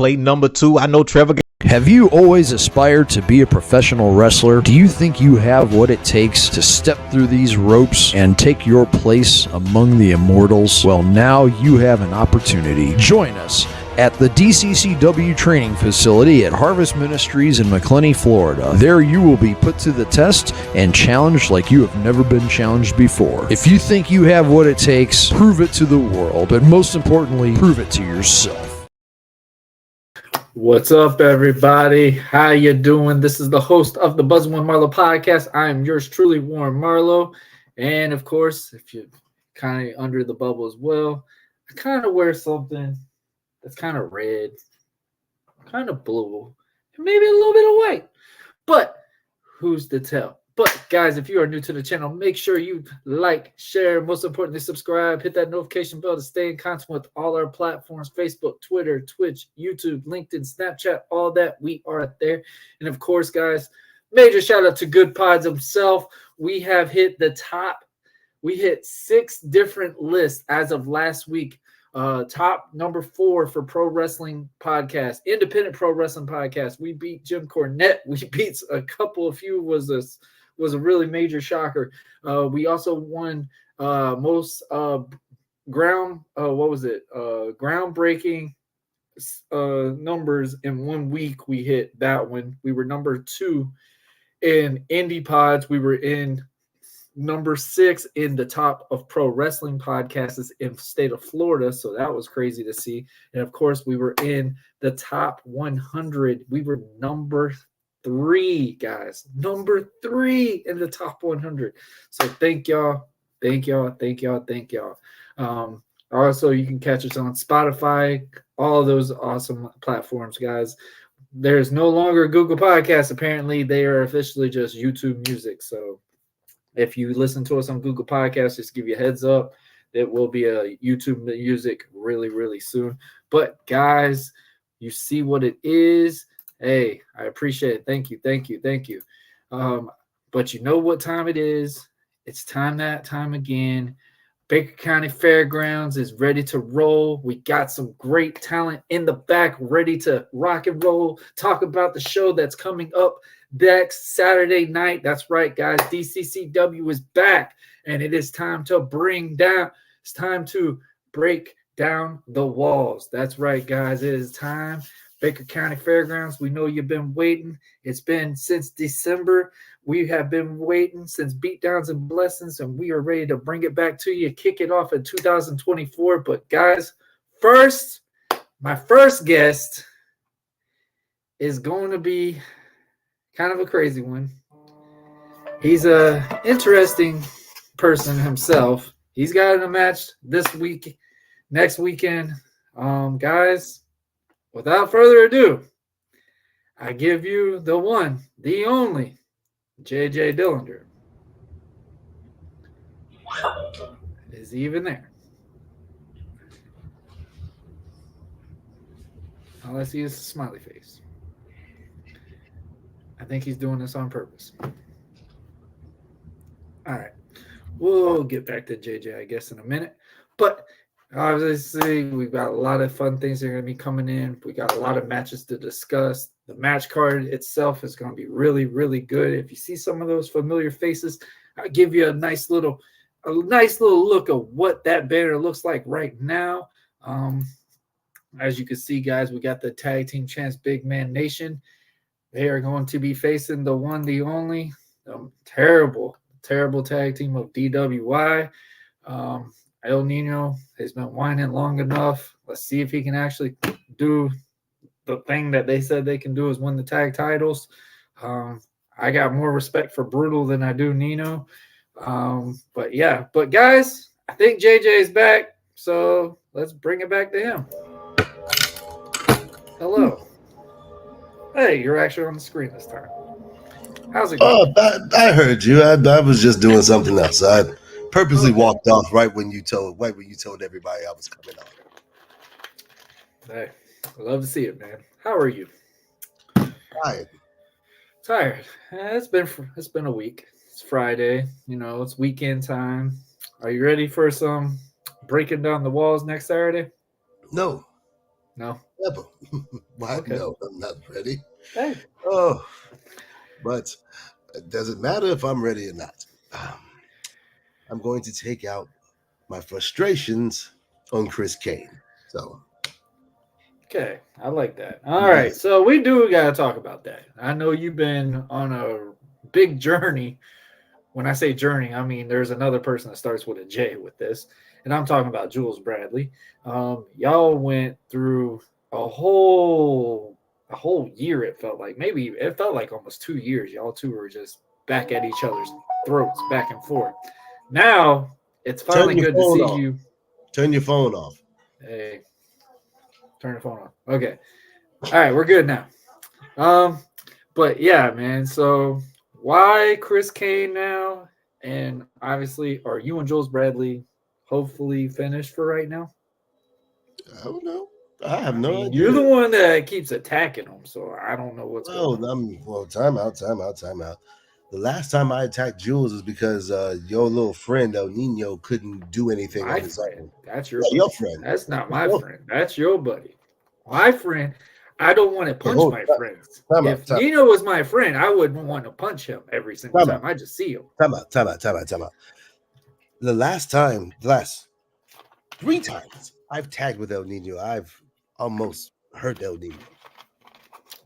play number 2. I know Trevor. Have you always aspired to be a professional wrestler? Do you think you have what it takes to step through these ropes and take your place among the immortals? Well, now you have an opportunity. Join us at the DCCW training facility at Harvest Ministries in Macclenny, Florida. There you will be put to the test and challenged like you have never been challenged before. If you think you have what it takes, prove it to the world, but most importantly, prove it to yourself. What's up, everybody? How you doing? This is the host of the Buzzing with Marlowe podcast. I am yours truly, Warren Marlowe. And of course, if you're kind of under the bubble as well, I kind of wear something that's kind of red, kind of blue, and maybe a little bit of white. But who's to tell? But guys, if you are new to the channel, make sure you like, share, most importantly, subscribe, hit that notification bell to stay in contact with all our platforms, Facebook, Twitter, Twitch, YouTube, LinkedIn, Snapchat, all that. We are there. And of course, guys, major shout out to Good Pods himself. We have hit the top. We hit 6 different lists as of last week. Top number 4 for pro wrestling podcast, independent pro wrestling podcast. We beat Jim Cornette. We beat a few was a really major shocker. We also won most groundbreaking numbers in 1 week. We hit that one. We were number 2 in indie pods. We were in number 6 in the top of pro wrestling podcasts in the state of Florida. So that was crazy to see. And of course, we were in the top 100. We were number 3, guys. Number 3 in the top 100. So thank y'all. Also, you can catch us on Spotify, all those awesome platforms, guys. There's no longer Google Podcasts. Apparently, they are officially just YouTube Music. So if you listen to us on Google Podcasts, just give you a heads up. It will be a YouTube Music really, really soon. But guys, you see what it is. Hey, I appreciate it. Thank you. But you know what time it is. It's that time again. Baker County Fairgrounds is ready to roll. We got some great talent in the back ready to rock and roll. Talk about the show that's coming up next Saturday night. That's right, guys. DCCW is back, and it is time to break down the walls. That's right, guys. It is time. Baker County Fairgrounds, we know you've been waiting. It's been since December. We have been waiting since Beatdowns and Blessings, and we are ready to bring it back to you, kick it off in 2024. But guys, my first guest is going to be kind of a crazy one. He's an interesting person himself. He's got a match this week, next weekend. Guys, without further ado, I give you the one, the only, JJ Dillinger. Is he even there? All I see is a smiley face. I think he's doing this on purpose. All right. We'll get back to JJ, I guess, in a minute. But obviously, we've got a lot of fun things that are going to be coming in. We got a lot of matches to discuss. The match card itself is going to be really, really good. If you see some of those familiar faces, I'll give you a nice little look of what that banner looks like right now. As you can see, guys, we got the Tag Team Champs Big Man Nation. They are going to be facing the one, the only, terrible tag team of DWI. El Nino has been whining long enough. Let's see if he can actually do the thing that they said they can do, is win the tag titles. I got more respect for Brutal than I do Nino. But guys, I think JJ is back. So let's bring it back to him. Hello. Hey, you're actually on the screen this time. How's it going? Oh, I heard you. I was just doing something else. I purposely walked off right when you told everybody I was coming on. Hey, I love to see it, man. How are you? Tired. It's been a week. It's Friday. It's weekend time. Are you ready for some breaking down the walls next Saturday? No. Never. Why? Okay. No, I'm not ready. Hey. Oh, but it doesn't matter if I'm ready or not. I'm going to take out my frustrations on Chris Kane. So, Okay, I like that. All right, so we gotta talk about that. I know you've been on a big journey. When I say journey, I mean there's another person that starts with a J with this, and I'm talking about Jules Bradley. Y'all went through a whole year. It felt like almost 2 years. Y'all two were just back at each other's throats, back and forth. Now it's finally good to see you. Turn your phone off. Hey, turn the phone off. Okay. All right, we're good now. But yeah, man. So why Chris Kane now? And obviously, are you and Jules Bradley hopefully finished for right now? I don't know. I have no idea. You're the one that keeps attacking him, so I don't know what's going on. Time out. The last time I attacked Jules is because your little friend El Nino couldn't do anything on his own. That's your friend. That's not my friend. That's your buddy. My friend. I don't want to punch my friends. If Nino was my friend, I wouldn't want to punch him every single time I just see him. Time out. The last 3 times I've tagged with El Nino, I've almost hurt El Nino.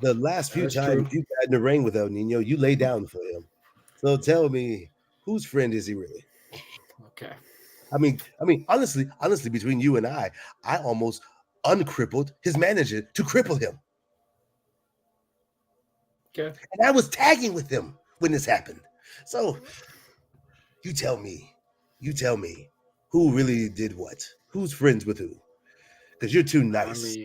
The last few times you got in the ring with El Nino, you lay down for him. So tell me, whose friend is he really? Okay. I mean, honestly, between you and I almost uncrippled his manager to cripple him. Okay. And I was tagging with him when this happened. So you tell me, who really did what? Who's friends with who? Because you're too nice.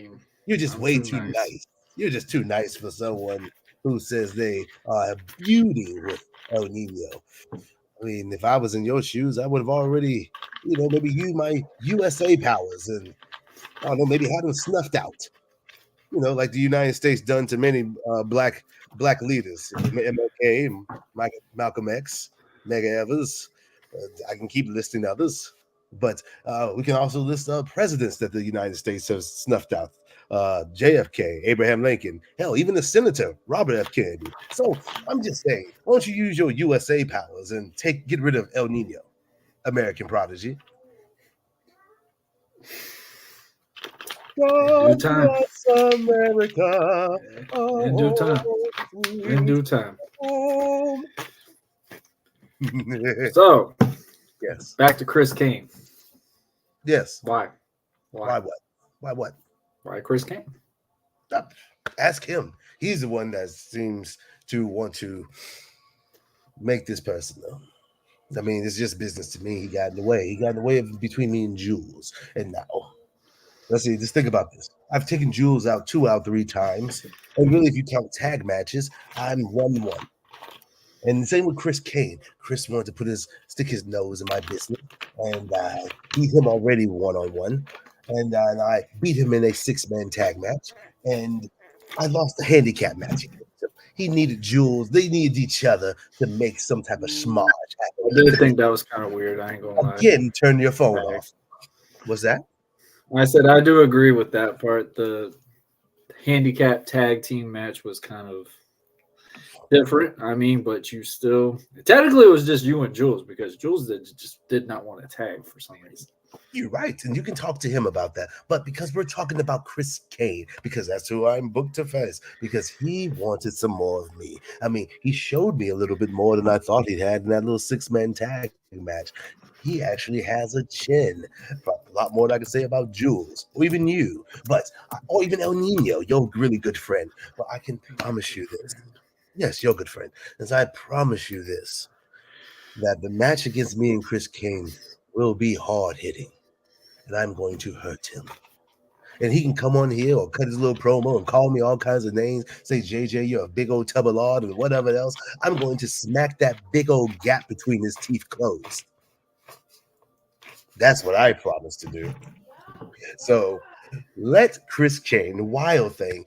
You're just way too nice. You're just too nice for someone who says they are a beauty with El Nino. I mean, if I was in your shoes, I would have already, maybe used my USA powers and, I don't know, maybe had them snuffed out. Like the United States done to many black leaders, MLK, Malcolm X, Medgar Evers. I can keep listing others, but we can also list presidents that the United States has snuffed out. JFK, Abraham Lincoln, hell, even the senator, Robert F. Kennedy. So I'm just saying, why don't you use your USA powers and get rid of El Nino, American prodigy? God bless America. In due time. In due time. So, yes. Back to Chris Kane. Yes. Why? Why what? Why Chris Kane? Ask him. He's the one that seems to want to make this personal. I mean, it's just business to me. He got in the way. He got in the way of between me and Jules. And now, let's see. Just think about this. I've taken Jules out 2 out of 3 times. And really, if you count tag matches, I'm 1-1. And the same with Chris Kane. Chris wanted to stick his nose in my business. And I beat him already 1-on-1. And I beat him in a 6-man tag match. And I lost the handicap match. He needed Jules. They needed each other to make some type of schmodge happen. I did think that was kind of weird. I ain't gonna lie. Again, turn your phone off. What's that? I said I do agree with that part. The handicap tag team match was kind of different. I mean, but you still technically it was just you and Jules because Jules just did not want to tag for some reason. You're right, and you can talk to him about that. But because we're talking about Chris Kane, because that's who I'm booked to face, because he wanted some more of me. I mean, he showed me a little bit more than I thought he had in that little 6-man tag match. He actually has a chin. A lot more than I can say about Jules, or even you, or even El Nino, your really good friend. But I can promise you this. Yes, your good friend. As I promise you this, that the match against me and Chris Kane will be hard-hitting, and I'm going to hurt him. And he can come on here or cut his little promo and call me all kinds of names, say, JJ, you're a big old tub of lard and whatever else. I'm going to smack that big old gap between his teeth closed. That's what I promised to do. So let Chris Kane, the Wild Thing,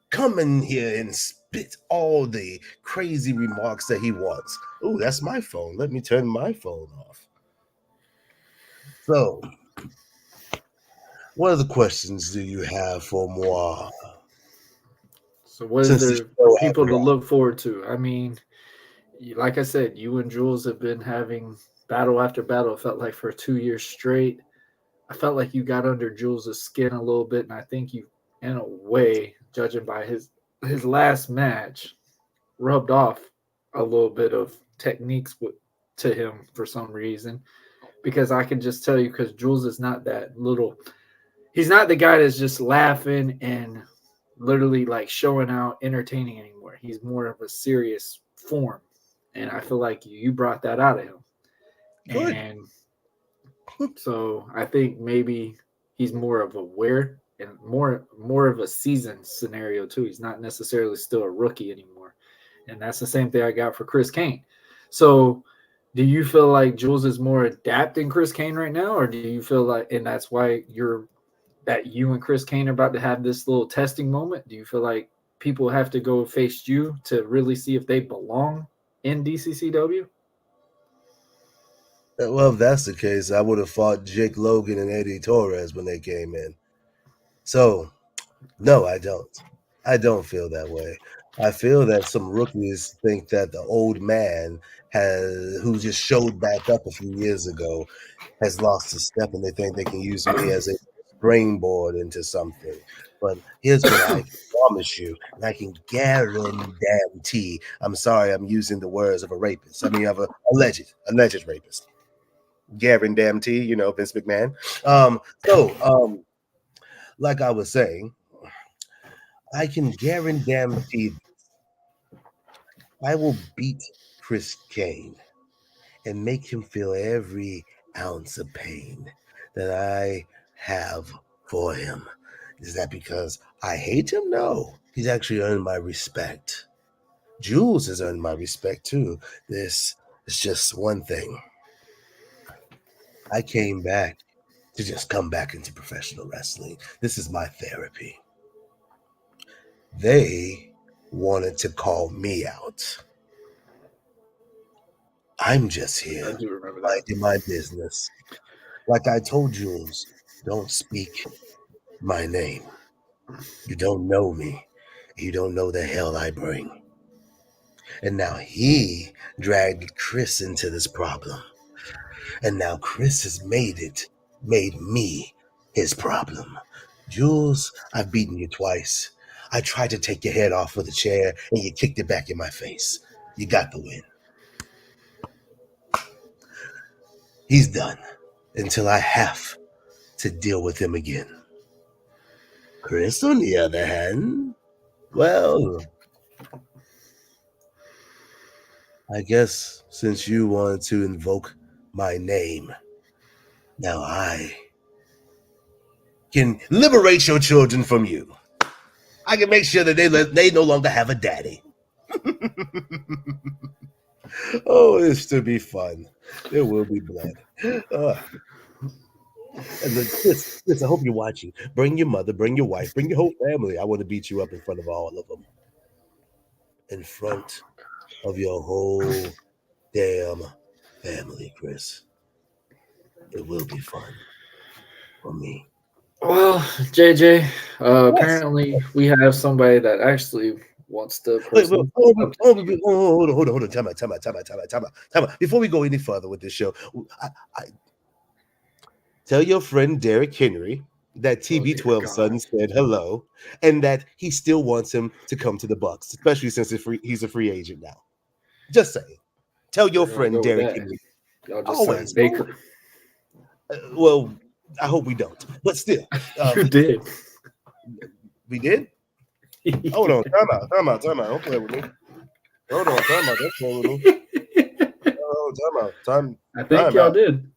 come in here and spit all the crazy remarks that he wants. Oh, that's my phone. Let me turn my phone off. So What other questions do you have for moi? So what is Since the there for show people to happened, look forward to? I mean, like I said, you and Jules have been having battle after battle. It felt like for 2 years straight. I felt like you got under Jules' skin a little bit, and I think you, in a way, judging by his last match, rubbed off a little bit of techniques to him for some reason. Because I can just tell you, because Jules is not that little. He's not the guy that's just laughing and literally like showing out, entertaining anymore. He's more of a serious form, and I feel like you brought that out of him. good. And so I think maybe he's more of aware and more of a seasoned scenario too. He's not necessarily still a rookie anymore. And that's the same thing I got for Chris Kane. So do you feel like Jules is more adapting Chris Kane right now, or do you feel like, and that's why you and Chris Kane are about to have this little testing moment? Do you feel like people have to go face you to really see if they belong in DCCW? Well, if that's the case, I would have fought Jake Logan and Eddie Torres when they came in. So, no, I don't. I don't feel that way. I feel that some rookies think that the old man who just showed back up a few years ago, has lost his step, and they think they can use me as a springboard into something. But here's what I can promise you, and I can guarantee. I'm sorry, I'm using the words of a rapist. I mean, of a alleged rapist. Guarantee, Vince McMahon. Like I was saying, I can guarantee I will beat Chris Kane and make him feel every ounce of pain that I have for him. Is that because I hate him? No. He's actually earned my respect. Jules has earned my respect too. This is just one thing. I came back to just come back into professional wrestling. This is my therapy. They wanted to call me out. I'm just I here do remember that. minding my business. Like I told Jules, don't speak my name. You don't know me. You don't know the hell I bring. And now he dragged Chris into this problem. And now Chris has made me his problem. Jules, I've beaten you twice. I tried to take your head off with a chair and you kicked it back in my face. You got the win. He's done until I have to deal with him again. Chris, on the other hand, well, I guess since you wanted to invoke my name, now I can liberate your children from you. I can make sure that they no longer have a daddy. Oh, it's to be fun. There will be blood. And this, I hope you're watching. Bring your mother, bring your wife, bring your whole family. I want to beat you up in front of all of them. In front of your whole damn family, Chris. It will be fun for me. Well, JJ, apparently we have somebody that actually wants to. Wait, hold on. Time out. Before we go any further with this show, I tell your friend Derrick Henry that TB12 son said hello, and that he still wants him to come to the Bucks, especially since he's a free agent now. Just saying. Tell your friend Derrick Henry. Y'all just signed Baker. Well, I hope we don't, but still. You did. We did? Hold on. Time out. Don't play with me. Hold on. Time out. Don't play with me. Oh, time out. I think y'all did.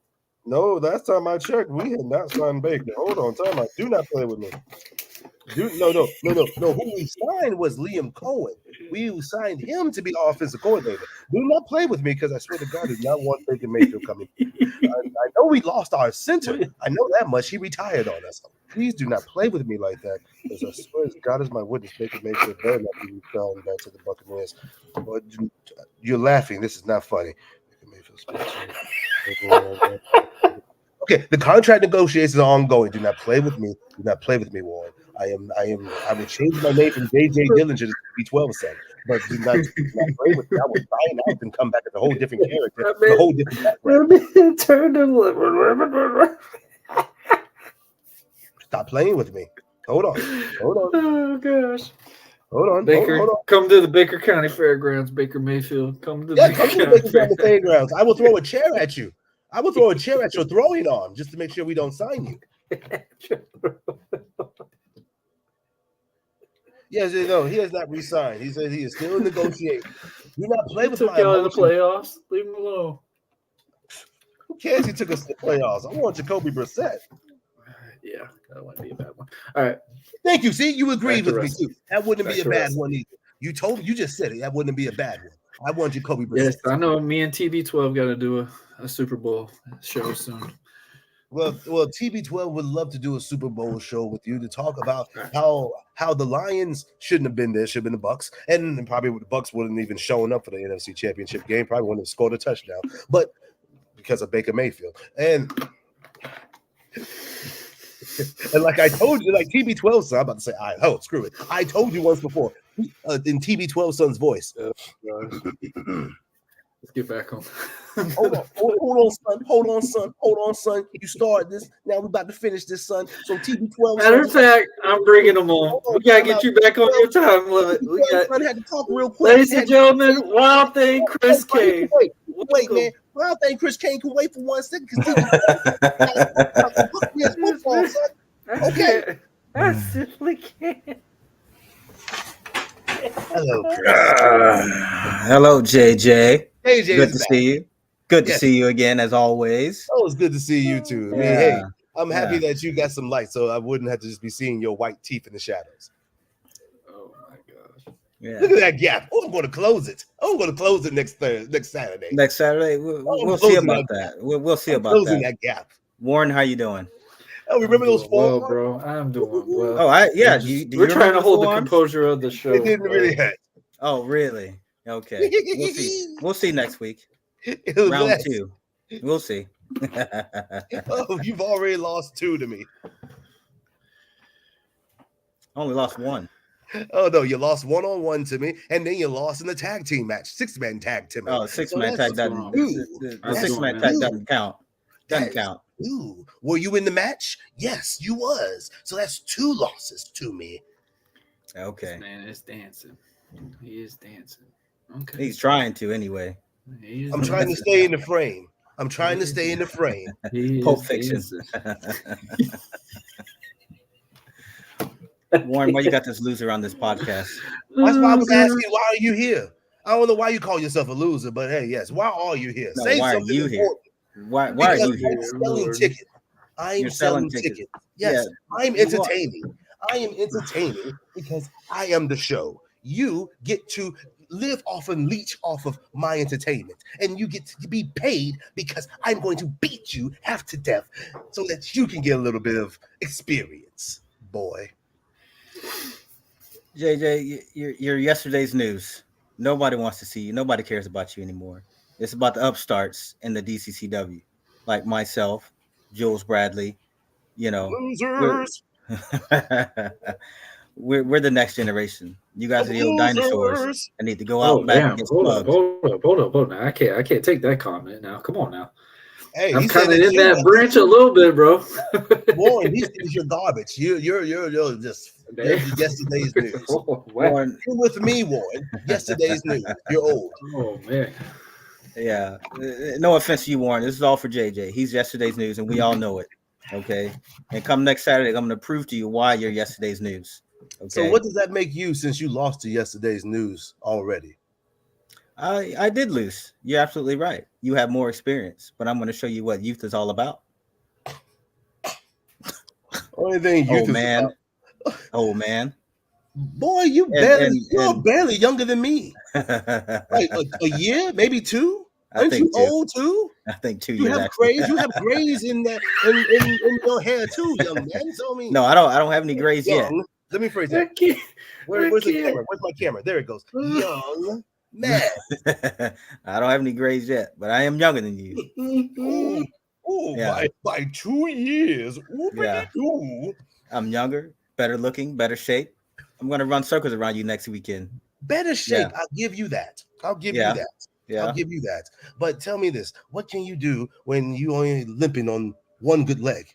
No, last time I checked, we had not signed Baker. Hold on. Time out. Do not play with me. No. Who we signed was Liam Cohen. We signed him to be offensive coordinator. Do not play with me, because I swear to God, I do not want Baker Mayfield coming. I know we lost our center. I know that much. He retired on us. Please do not play with me like that, because I swear God is my witness. Baker Mayfield better not be returned back to the Buccaneers. But you're laughing. This is not funny. Baker Mayfield. Okay, the contract negotiations are ongoing. Do not play with me. Do not play with me, Warren. I will change my name from JJ Dillinger to B12 son. But do not play with me. I will sign out and come back as a whole different character, with a whole different background. Turn to Stop playing with me. Hold on. Oh gosh. Hold on. Baker, hold on. come to the Baker County Fairgrounds, Baker Mayfield. Come to the Come to the Baker County Fairgrounds. I will throw a chair at you. I will throw a chair at your throwing arm just to make sure we don't sign you. Yes, no, he has not re-signed. He said he is still in negotiating. Do not play with my y'all in the playoffs. Leave him alone. Who cares? He took us to the playoffs. I want Jacoby Brissett. Yeah, that wouldn't be a bad one. All right. Thank you. See, you agreed with me too. That wouldn't Back be a to bad wrestling. one either. You just said it. That wouldn't be a bad one. I want Jacoby Brissett. Yes, I know. Me and TB12 got to do a Super Bowl show soon. Well, TB12 would love to do a Super Bowl show with you to talk about how the Lions shouldn't have been there, should have been the Bucks, and probably the Bucks wouldn't even shown up for the NFC Championship game. Probably wouldn't have scored a touchdown, but because of Baker Mayfield and like I told you, like TB12 son, I'm about to say, screw it. I told you once before in TB12 son's voice. Let's get back on. Hold on, son. You started this. Now we're about to finish this, son. So TB12. Matter of fact, I'm bringing them on. We gotta get you back on your time limit. We got. Had to talk real quick. Ladies and gentlemen, Wild Thing Chris Kane. Wait, man. Wild Thing Chris Kane can wait for 1 second because football, son. Okay. I simply can't. Hello, Chris. Hello, JJ. Hey, Jay. Good to see you. Good to see you again, as always. Oh, it's good to see you too. I mean, hey, I'm happy that you got some light, so I wouldn't have to just be seeing your white teeth in the shadows. Oh my gosh! Yeah. Look at that gap. Oh, I'm going to close it. next Saturday. Next Saturday, we'll see about that. We'll see about closing that gap. Warren, how you doing? Oh, remember those four? Well, bro, I'm doing well. Oh, we're trying to hold the composure of the show. It didn't really hurt. Oh, really? Okay. We'll see. We'll see next week. Round 2. We'll see. Oh, you've already lost 2 to me. Only lost 1. Oh no, you lost 1-on-1 to me, and then you lost in the tag team match, 6-man tag to me. Oh, 6-man tag doesn't. The 6-man tag doesn't count. Doesn't count. Ooh, were you in the match? Yes, you was. So that's 2 losses to me. Okay. This man is dancing. He is dancing. Okay. He's trying to anyway. I'm trying to stay in the frame. Pulp Fiction. Warren, why you got this loser on this podcast? That's why I was asking, why are you here? I don't know why you call yourself a loser, but hey, yes, why are you here? No, Say why something are you important. Here? Why are you here? I'm selling tickets. I'm selling tickets. Yes, yeah. I'm entertaining. I am entertaining because I am the show. You get to live off and leech off of my entertainment, and you get to be paid because I'm going to beat you half to death so that you can get a little bit of experience, boy. JJ, you're yesterday's news. Nobody wants to see you. Nobody cares about you anymore. It's about the upstarts in the DCCW, like myself, Jules Bradley. You know, losers. We're the next generation. You guys are the old dinosaurs. I need to go out back and get hold slugs. up. I can't take that comment now. Come on now. Hey, I'm kind of in that branch a little bit, bro. Warren, these things are garbage. You're just yesterday's news. Warren, you're with me, Warren. Yesterday's news. You're old. Oh man. Yeah. No offense to you, Warren. This is all for JJ. He's yesterday's news, and we all know it. Okay. And come next Saturday, I'm going to prove to you why you're yesterday's news. Okay. So what does that make you since you lost to yesterday's news already? I did lose. You're absolutely right. You have more experience, but I'm going to show you what youth is all about. Only thing youth man. Oh man. Boy, you're barely younger than me. Like a year, maybe 2. Aren't you old too? I think 2 years. You have grays in that in your hair too, young man. Tell me. No, I don't have any grays yet. Let me phrase that. Where's the camera? Where's my camera? There it goes. Young man. I don't have any grays yet, but I am younger than you. Oh, Yeah. by 2 years. Yeah. I'm younger, better looking, better shape. I'm gonna run circles around you next weekend. Better shape. Yeah. I'll give you that. I'll give Yeah. you that. Yeah. I'll give you that. But tell me this: what can you do when you only limping on one good leg?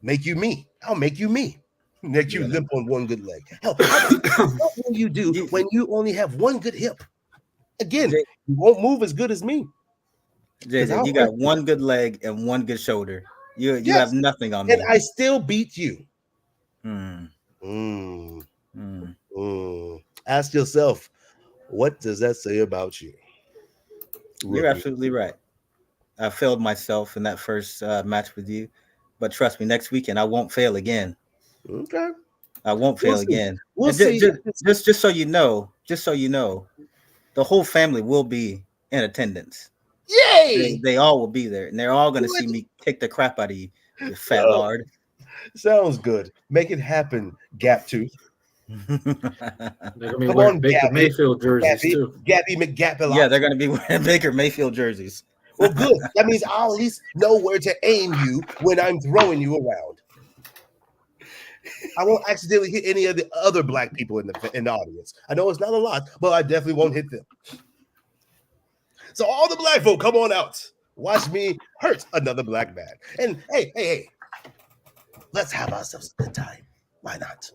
Make you me. I'll make you me. Make you Yeah. limp on one good leg. Hell, what will you do when you only have one good hip? Again, Jay- you won't move as good as me. JJ, you got one good leg and one good shoulder. You Yes, have nothing on me. and I still beat you. Hmm. Ask yourself, what does that say about you? You're absolutely right. I failed myself in that first match with you, but trust me, next weekend I won't fail again. Okay. I won't fail again. We'll And see. just so you know, the whole family will be in attendance. Yay! They all will be there, and they're all going to see me kick the crap out of you, you fat Oh, lard. sounds good. Make it happen, Gap Tooth. They're gonna be Come wearing on, Baker Gabby. Mayfield jerseys too. Gabby McGap. Yeah, they're going to be wearing Baker Mayfield jerseys. Well, good. That means I'll at least know where to aim you when I'm throwing you around. I won't accidentally hit any of the other black people in the audience. I know it's not a lot, but I definitely won't hit them. So all the black folk, come on out. Watch me hurt another black man. And hey, let's have ourselves a good time. Why not?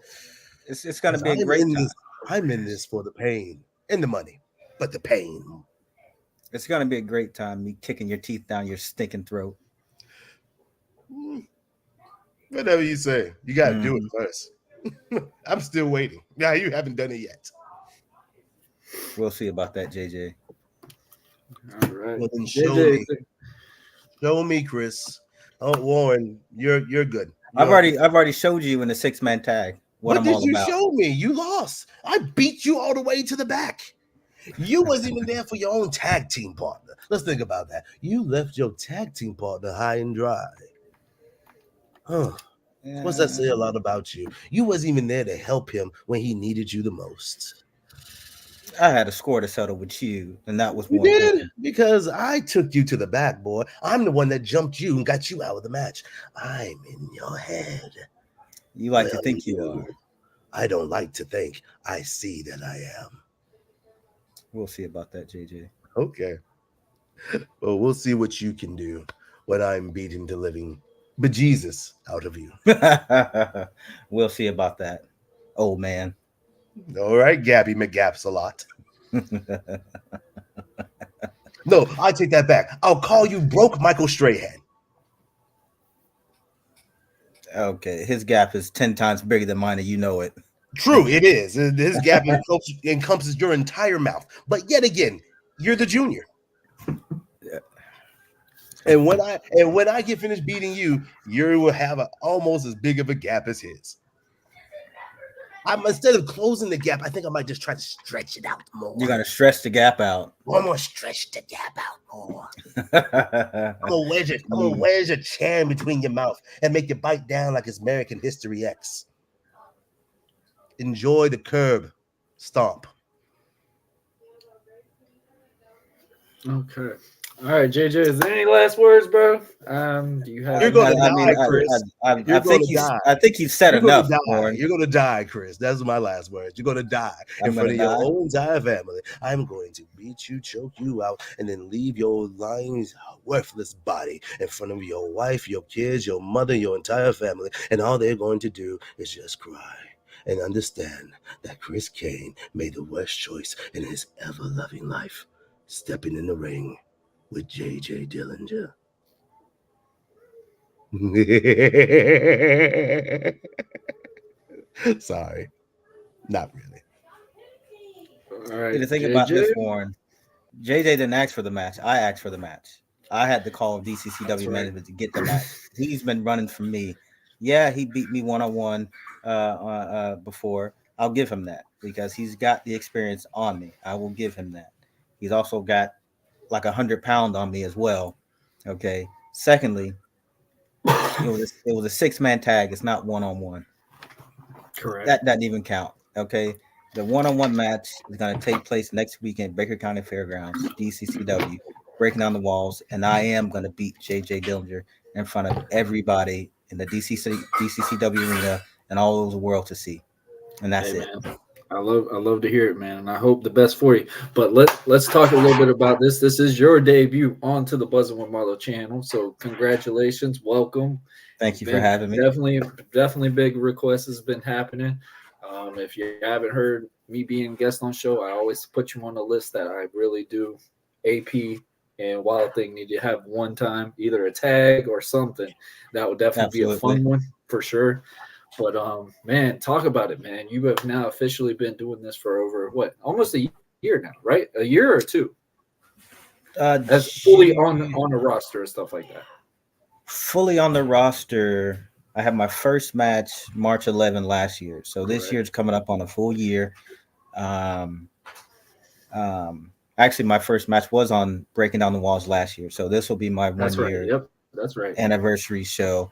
It's going to be a great time. I'm in this for the pain and the money, but the pain. It's going to be a great time, me kicking your teeth down your stinking throat. Whatever you say, you got to do it first. I'm still waiting. Yeah, you haven't done it yet. We'll see about that, JJ. All right. Well, then show me, Chris. Oh, Warren, you're good. I've already showed you in the 6-man tag what did you show me? You lost. I beat you all the way to the back. You wasn't even there for your own tag team partner. Let's think about that. You left your tag team partner high and dry. Huh. Yeah. What's that say a lot about you? You wasn't even there to help him when he needed you the most. I had a score to settle with you, and that was more important. Because I took you to the back, boy. I'm the one that jumped you and got you out of the match. I'm in your head. You like to think you are. I don't like to think. I see that I am. We'll see about that, JJ. Okay. Well, we'll see what you can do when I'm beating the living bejesus out of you. We'll see about that, old man. All right, Gabby McGaps a lot. No, I take that back. I'll call you Broke Michael Strahan. Okay, his gap is 10 times bigger than mine, and you know it. True, it is. His gap encompasses your entire mouth. But yet again, you're the junior. Yeah. And when I get finished beating you, you will have almost as big of a gap as his. Instead of closing the gap, I think I might just try to stretch it out more. You gotta stretch the gap out. One more, stretch the gap out more. I'm gonna wedge a chair in between your mouth and make you bite down like it's American History X. Enjoy the curb stomp. Okay. All right, JJ, is there any last words, bro? Do you have? You're going to die, Chris. I think you said enough. You're going to die, Chris. That's my last words. You're going to die in front of your whole entire family. I'm going to beat you, choke you out, and then leave your lying, worthless body in front of your wife, your kids, your mother, your entire family, and all they're going to do is just cry and understand that Chris Kane made the worst choice in his ever-loving life, stepping in the ring with J.J. Dillinger. Sorry. Not really. All right. The thing about this, Warren, JJ didn't ask for the match. I asked for the match. I had to call DCCW management to get the match. He's been running from me. Yeah, he beat me one-on-one before. I'll give him that because he's got the experience on me. I will give him that. He's also got like 100 pounds on me as well. Okay. Secondly, it was a 6-man tag. It's not one-on-one. Correct. That doesn't even count. Okay. The one-on-one match is going to take place next weekend, Baker County Fairgrounds, DCCW, breaking down the walls, and I am going to beat J.J. Dillinger in front of everybody in the DCCW arena and all over the world to see. And that's Hey it. man, I love to hear it, man, and I hope the best for you. But let's talk a little bit about this. This is your debut onto the Buzzing with Marlo channel, so congratulations, welcome. Thank It's you for been having me. definitely big requests has been happening. If you haven't heard me being guest on show, I always put you on the list that I really do. AP and Wild Thing need to have one time, either a tag or something. That would definitely be a Absolutely. fun one for sure. But man, talk about it, man. You have now officially been doing this for over what, almost a year now, right? A year or two, as fully on a roster and stuff like that. Fully on the roster. I have my first match March 11 last year. So this Correct. year's coming up on a full year. Um, Actually, my first match was on Breaking Down the Walls last year. So this will be my That's one right. year Yep, that's right. anniversary show.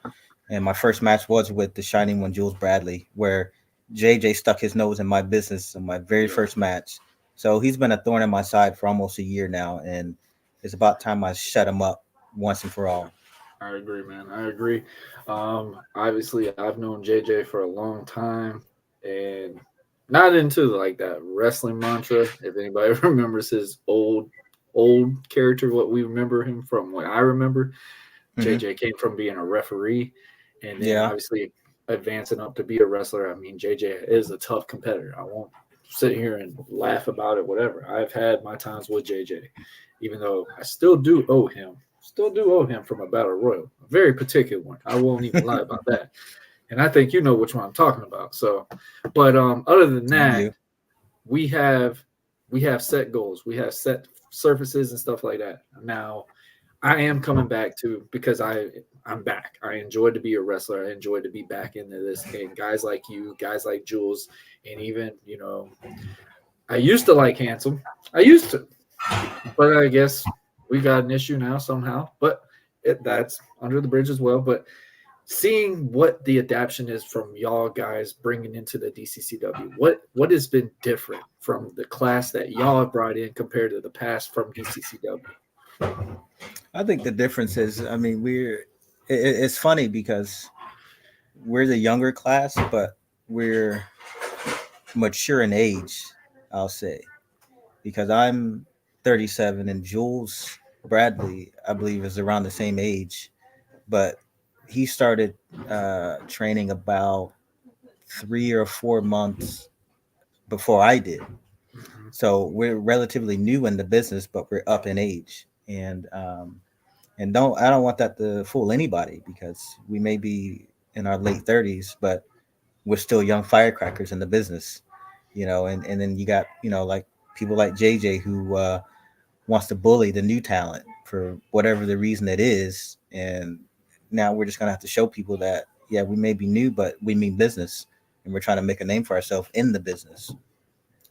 And my first match was with the Shining One, Jules Bradley, where JJ stuck his nose in my business in my very Yeah, first match. So he's been a thorn in my side for almost a year now. And it's about time I shut him up once and for all. I agree, man. I agree. Obviously, I've known JJ for a long time, and not into like that wrestling mantra. If anybody remembers his old character, what we remember him from, what I remember, Hmm. JJ came from being a referee, and then Yeah, obviously advancing up to be a wrestler. I mean, JJ is a tough competitor. I won't sit here and laugh about it. Whatever. I've had my times with JJ, even though I still do owe him from a battle royal, a very particular one. I won't even lie about that. And I think you know which one I'm talking about. So, but other than I that, do. we have we have set goals, we have set surfaces and stuff like that. Now, I am coming back to because I'm back. I enjoy to be a wrestler. I enjoy to be back into this. And guys like you, guys like Jules, and even I used to like Handsome. I used to, but I guess we got an issue now somehow. But that's under the bridge as well. But seeing what the adaptation is from y'all guys bringing into the DCCW, what has been different from the class that y'all have brought in compared to the past from DCCW? I think the difference is, I mean, it's funny because we're the younger class, but we're mature in age, I'll say, because I'm 37 and Jules Bradley, I believe, is around the same age, but he started training about 3 or 4 months before I did. Mhm. So we're relatively new in the business, but we're up in age. And don't I don't want that to fool anybody because we may be in our late 30s, but we're still young firecrackers in the business, and then you got, like people like JJ who wants to bully the new talent for whatever the reason it is. And now we're just gonna have to show people that, yeah, we may be new, but we mean business, and we're trying to make a name for ourselves in the business.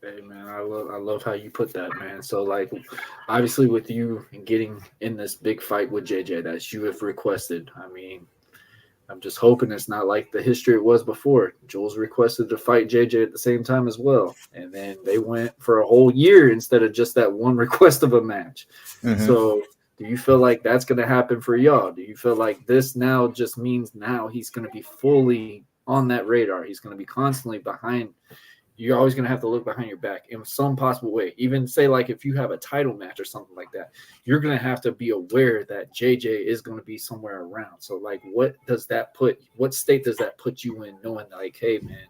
Hey man, I love how you put that, man. So like, obviously with you getting in this big fight with JJ that you have requested, I mean, I'm just hoping it's not like the history it was before. Jules requested to fight JJ at the same time as well, and then they went for a whole year instead of just that one request of a match. Hmm. So, do you feel like that's going to happen for y'all? Do you feel like this now just means now he's going to be fully on that radar? He's going to be constantly behind. You're always going to have to look behind your back in some possible way. Even say like if you have a title match or something like that, you're going to have to be aware that JJ is going to be somewhere around. So like, what state does that put you in, knowing like, hey man,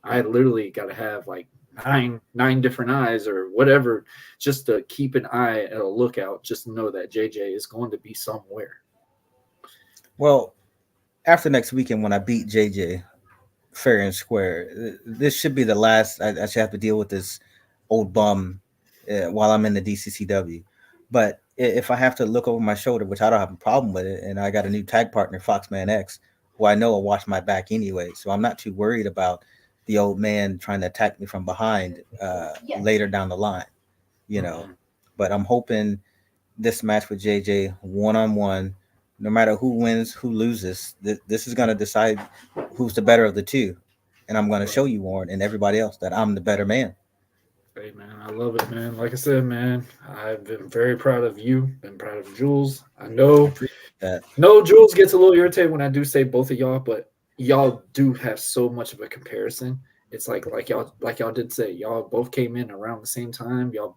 I literally got to have like nine different eyes or whatever, just to keep an eye at a lookout, just to know that JJ is going to be somewhere. Well, after next weekend when I beat JJ fair and square, this should be the last I should have to deal with this old bum while I'm in the DCCW. But if I have to look over my shoulder, which I don't have a problem with it, and I got a new tag partner, Foxman X, who I know will watch my back anyway, so I'm not too worried about the old man trying to attack me from behind later down the line, you know. Mhm. But I'm hoping this match with JJ one on one, no matter who wins, who loses, this is going to decide who's the better of the two. And I'm going to Right. show you, Warren, and everybody else that I'm the better man. Hey, man, I love it, man. Like I said, man, I've been very proud of you, been proud of Jules. I know, Appreciate that. no, Jules gets a little irritated when I do say both of y'all, but y'all do have so much of a comparison. It's like y'all did say, y'all both came in around the same time. Y'all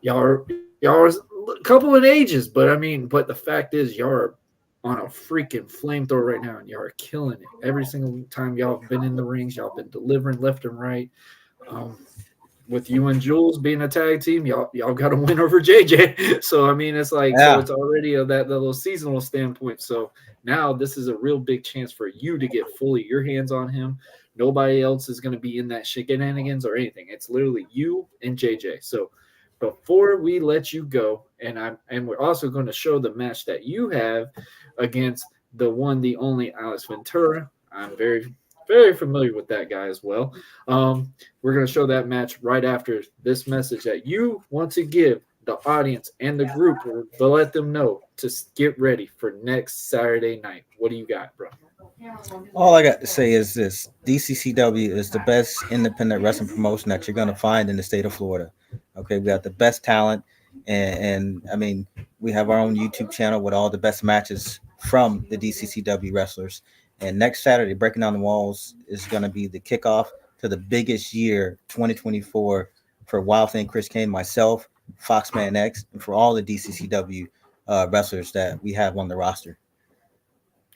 are a couple in ages, but I mean, but the fact is, y'all are on a freaking flamethrower right now, and y'all are killing it. Every single time y'all have been in the rings, y'all been delivering left and right. Um, with you and Jules being a tag team, y'all got to win over JJ. So I mean, it's like so Yeah. it's already that little seasonal standpoint. So now this is a real big chance for you to get fully your hands on him. Nobody else is going to be in that shenanigans or anything. It's literally you and JJ. So before we let you go, and we're also going to show the match that you have against the one, the only Alex Ventura. I'm very familiar with that guy as well. We're going to show that match right after this message that you want to give the audience and the group to let them know to get ready for next Saturday night. What do you got, bro? All I got to say is this: DCCW is the best independent wrestling promotion that you're gonna find in the state of Florida. Okay, we got the best talent, and I mean, we have our own YouTube channel with all the best matches from the DCCW wrestlers. And next Saturday, Breaking Down the Walls is gonna be the kickoff to the biggest year, 2024, for Wild Thing Chris Kane, myself, Foxman X, and for all the DCCW wrestlers that we have on the roster.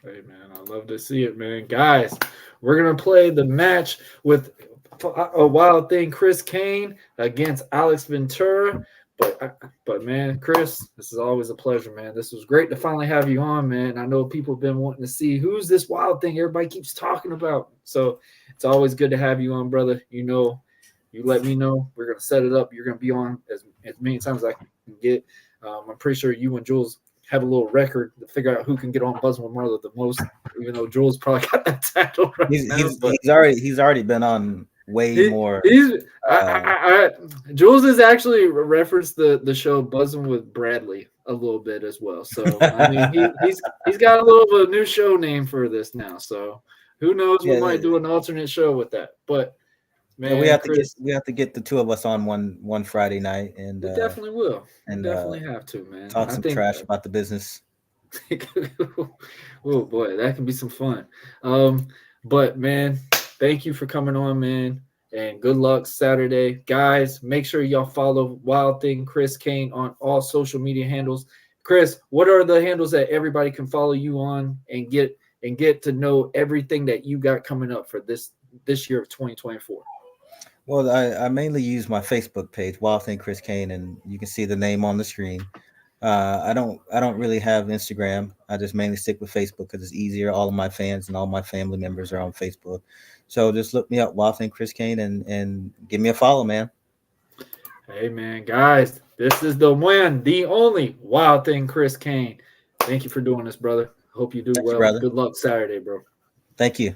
Hey, man, I love to see it, man. Guys, we're going to play the match with a Wild Thing Chris Kane against Alex Ventura. But man, Chris, this is always a pleasure, man. This was great to finally have you on, man. I know people have been wanting to see who's this Wild Thing everybody keeps talking about. So it's always good to have you on, brother. You know, you let me know. We're going to set it up. You're going to be on as many times as I can get. I'm pretty sure you and Jules have a little record to figure out who can get on Buzzing with Marlo the most, even though Jules probably got that title right now. He's already been on way more. Jules has actually referenced the show Buzzing with Bradley a little bit as well. So I mean, he's got a little of a new show name for this now. So who knows? We might do an alternate show with that. But man, we have Chris, to get the two of us on one Friday night, and we definitely will. And definitely have to, man. Talk some trash about the business. Oh boy, that can be some fun. But man, thank you for coming on, man, and good luck Saturday, guys. Make sure y'all follow Wild Thing Chris Kane on all social media handles. Chris, what are the handles that everybody can follow you on and get to know everything that you got coming up for this year of 2024? Well, I mainly use my Facebook page, Wild Thing Chris Kane, and you can see the name on the screen. I don't really have Instagram. I just mainly stick with Facebook because it's easier. All of my fans and all my family members are on Facebook, so just look me up, Wild Thing Chris Kane, and give me a follow, man. Hey, man, guys, this is the one, the only Wild Thing Chris Kane. Thank you for doing this, brother. Hope you do well. Brother. Good luck Saturday, bro. Thank you.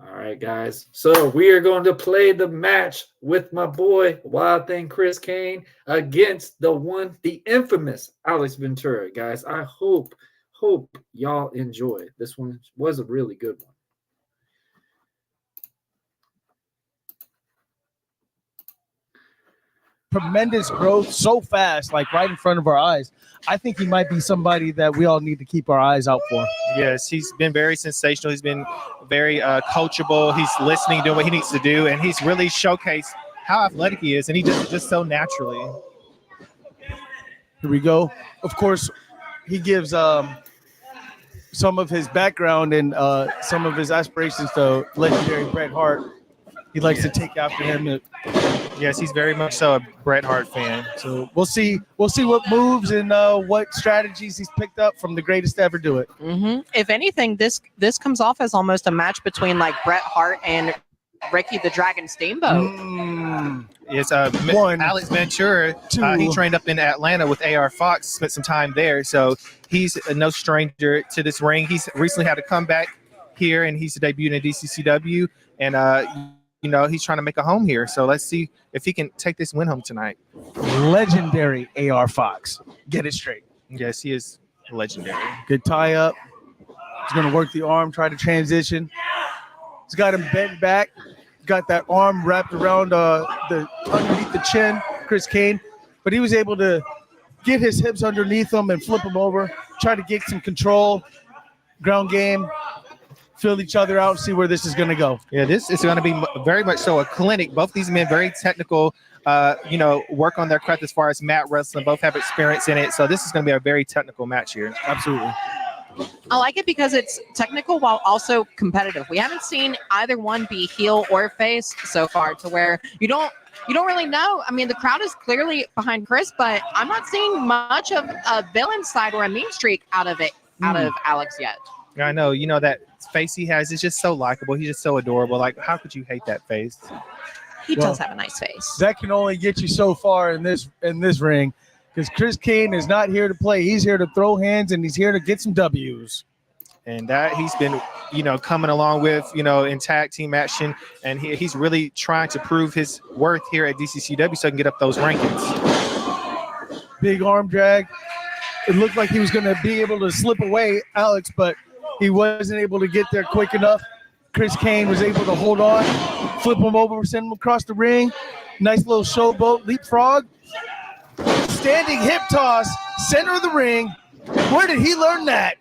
All right, guys. So we are going to play the match with my boy, Wild Thing Chris Kane, against the infamous Alex Ventura. Guys, I hope y'all enjoy it. This one was a really good one. Tremendous growth so fast, like right in front of our eyes. I think he might be somebody that we all need to keep our eyes out for. Yes, he's been very sensational. He's been very coachable. He's listening, doing what he needs to do, and he's really showcased how athletic he is, and he just so naturally. Here we go. Of course, he gives some of his background and some of his aspirations to legendary Bret Hart. He likes to take after him. Yes, he's very much so a Bret Hart fan. So we'll see what moves and what strategies he's picked up from the greatest to ever do it. Mm-hmm. If anything, this comes off as almost a match between like Bret Hart and Ricky the Dragon Steamboat. It's Alex Ventura. He trained up in Atlanta with AR Fox, spent some time there. So he's no stranger to this ring. He's recently had a comeback here, and he's debuted in DCCW. And he's trying to make a home here. So let's see if he can take this win home tonight. Legendary AR Fox. Get it straight. Yes, he is legendary. Good tie up. He's going to work the arm, try to transition. He's got him bent back. got that arm wrapped around the underneath the chin, Chris Kane, but he was able to get his hips underneath him and flip him over, try to get some control, ground game, feel each other out, see where this is going to go. Yeah, this is going to be very much so a clinic. Both these men very technical, work on their craft as far as mat wrestling. Both have experience in it. So this is going to be a very technical match here. Absolutely. I like it because it's technical while also competitive. We haven't seen either one be heel or face so far to where you don't really know. I mean, the crowd is clearly behind Chris, but I'm not seeing much of a villain side or a mean streak out of Alex yet. I know, that face he has is just so likable. He's just so adorable. Like, how could you hate that face? He does have a nice face. That can only get you so far in this ring, because Chris Kane is not here to play. He's here to throw hands, and he's here to get some W's. And that he's been, coming along with, in tag team action, and he's really trying to prove his worth here at DCCW so he can get up those rankings. Big arm drag. It looked like he was going to be able to slip away, Alex, but he wasn't able to get there quick enough. Chris Kane was able to hold on, flip him over, send him across the ring. Nice little showboat leapfrog. Standing hip toss, center of the ring. Where did he learn that?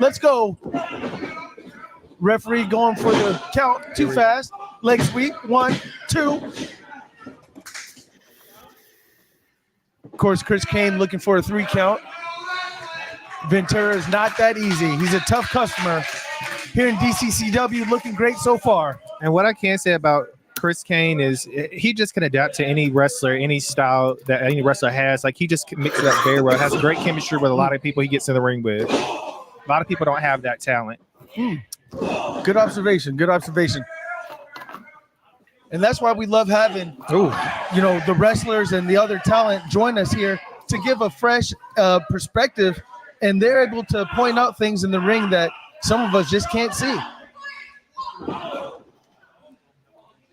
Let's go. Referee going for the count too fast. Leg sweep. 1, 2. Of course, Chris Kane looking for a 3 count. Ventura is not that easy. He's a tough customer. Here in DCCW, looking great so far. And what I can say about Chris Kane is he just can adapt to any wrestler, any style that any wrestler has. Like, he just mixes it up very well. Has great chemistry with a lot of people he gets in the ring with. A lot of people don't have that talent. Good observation. Good observation. And that's why we love having, the wrestlers and the other talent join us here to give a fresh perspective, and they're able to point out things in the ring that some of us just can't see.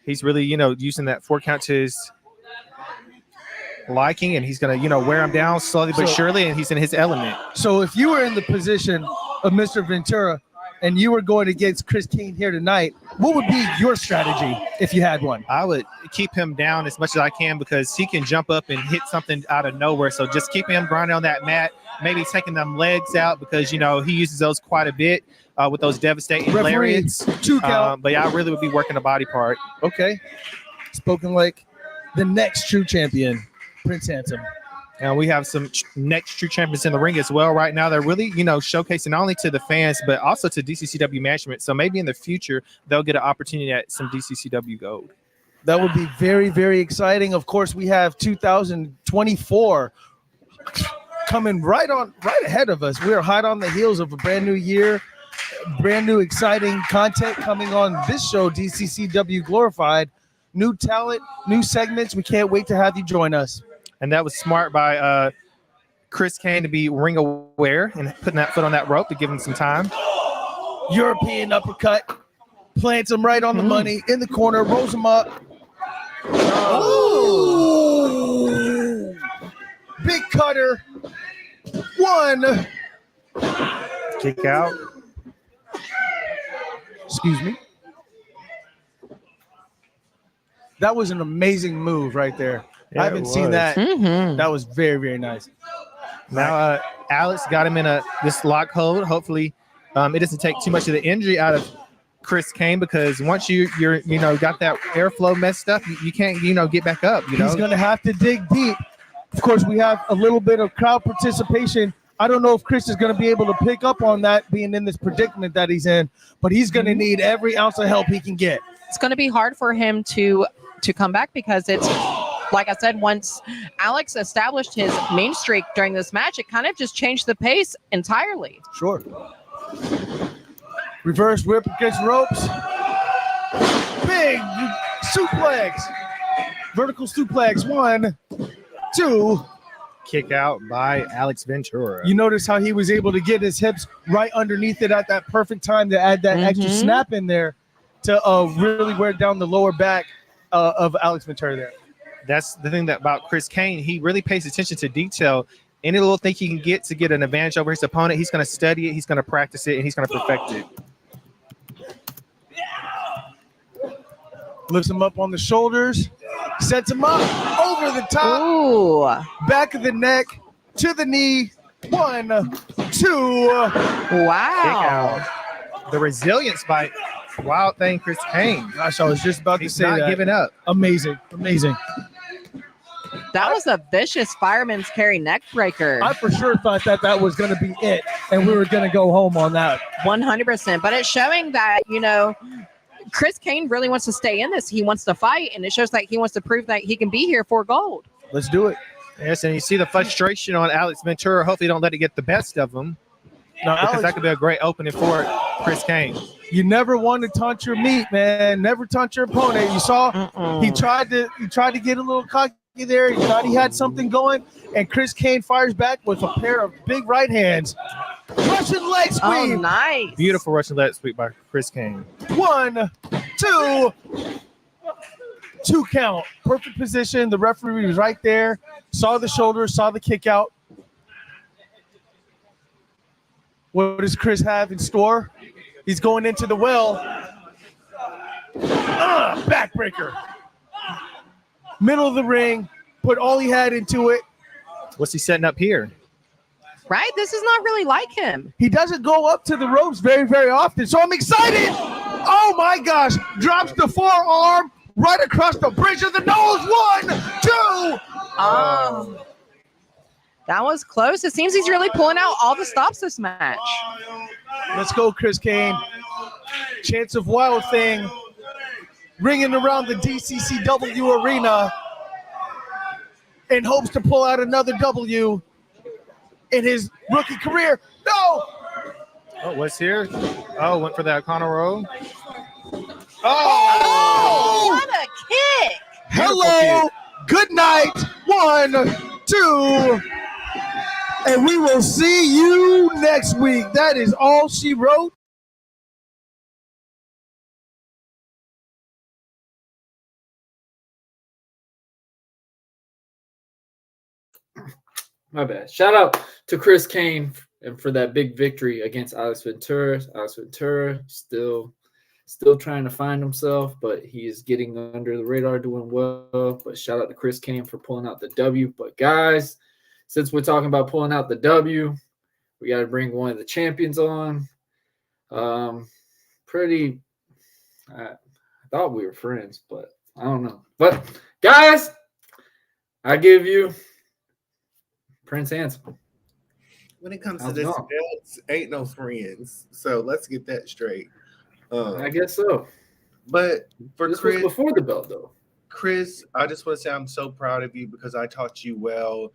He's really, using that 4 count to his liking, and he's going to, wear him down slowly but surely, and he's in his element. So if you were in the position of Mr. Ventura and you were going against Chris Kane here tonight, what would be your strategy if you had one? I would keep him down as much as I can because he can jump up and hit something out of nowhere. So just keep him grinding on that mat, maybe taking them legs out because, he uses those quite a bit with those devastating lariats. 2 count. But yeah, I really would be working the body part. Okay. Spoken like the next true champion, Prince Handsome. And we have some next true champions in the ring as well right now. They're really, showcasing not only to the fans, but also to DCCW management. So maybe in the future, they'll get an opportunity at some DCCW Gold. That would be very, very exciting. Of course, we have 2024 coming right ahead of us. We are hot on the heels of a brand new year, brand new exciting content coming on this show, DCCW Glorified. New talent, new segments. We can't wait to have you join us. And that was smart by Chris Kane to be ring aware and putting that foot on that rope to give him some time. European uppercut. Plants him right on the money. In the corner. Rolls him up. Oh. Big cutter. 1. Kick out. Excuse me. That was an amazing move right there. Yeah, I haven't seen that. That was very, very nice. Now, Alex got him in this lock hold. Hopefully, it doesn't take too much of the injury out of Chris Kane because once you're got that airflow messed up, you can't get back up. He's gonna have to dig deep. Of course, we have a little bit of crowd participation. I don't know if Chris is going to be able to pick up on that being in this predicament that he's in, but he's going to need every ounce of help he can get. It's going to be hard for him to come back because it's. Like I said, once Alex established his main streak during this match, it kind of just changed the pace entirely. Sure. Reverse whip against ropes. Big suplex. Vertical suplex. 1, 2. Kick out by Alex Ventura. You notice how he was able to get his hips right underneath it at that perfect time to add that extra snap in there to really wear down the lower back of Alex Ventura there. That's the thing about Chris Kane. He really pays attention to detail. Any little thing he can get to get an advantage over his opponent, he's going to study it, he's going to practice it, and he's going to perfect it. Lifts him up on the shoulders. Sets him up over the top. Ooh. Back of the neck to the knee. 1, 2. Wow. The resilience by Wild Thing Chris Kane. Gosh, I was just about He's to say not that. giving up. Amazing. That was a vicious fireman's carry neck breaker. I for sure thought that was going to be it, and we were going to go home on that. 100%. But it's showing that, Chris Kane really wants to stay in this. He wants to fight, and it shows that he wants to prove that he can be here for gold. Let's do it. Yes, and you see the frustration on Alex Ventura. Hopefully, don't let it get the best of him. Now, Because Alex, that could be a great opening for Chris Kane. you never want to taunt your meat, man. Never taunt your opponent. You saw he tried to get a little cocky there. He thought he had something going, and Chris Kane fires back with a pair of big right hands. Russian leg sweep. Oh, nice. Beautiful Russian leg sweep by Chris Kane. 1, 2. 2 count. Perfect position. The referee was right there. Saw the shoulder, saw the kick out. What does Chris have in store? He's going into the well. Backbreaker. Middle of the ring. Put all he had into it. What's he setting up here? Right? This is not really like him. He doesn't go up to the ropes very, very often. So I'm excited. Oh, my gosh. Drops the forearm right across the bridge of the nose. 1, 2. That was close. It seems he's really pulling out all the stops this match. Let's go, Chris Kane. Chance of Wild Thing ringing around the DCCW arena in hopes to pull out another W in his rookie career. No! Oh, what's here? Oh, went for that corner roll. Oh, what a kick. Hello. Good night. 1, 2. And we will see you next week. That is all she wrote. My bad. Shout out to Chris Kane and for that big victory against Alex Ventura. Alex Ventura still trying to find himself, but he is getting under the radar, doing well. But shout out to Chris Kane for pulling out the W. But guys, since we're talking about pulling out the W, we got to bring one of the champions on. I thought we were friends, but I don't know. But guys, I give you Prince Handsome. When it comes How's to it this going? belts, ain't no friends. So let's get that straight. I guess so. But for This Chris, was before the belt, though. Chris, I just want to say I'm so proud of you because I taught you well.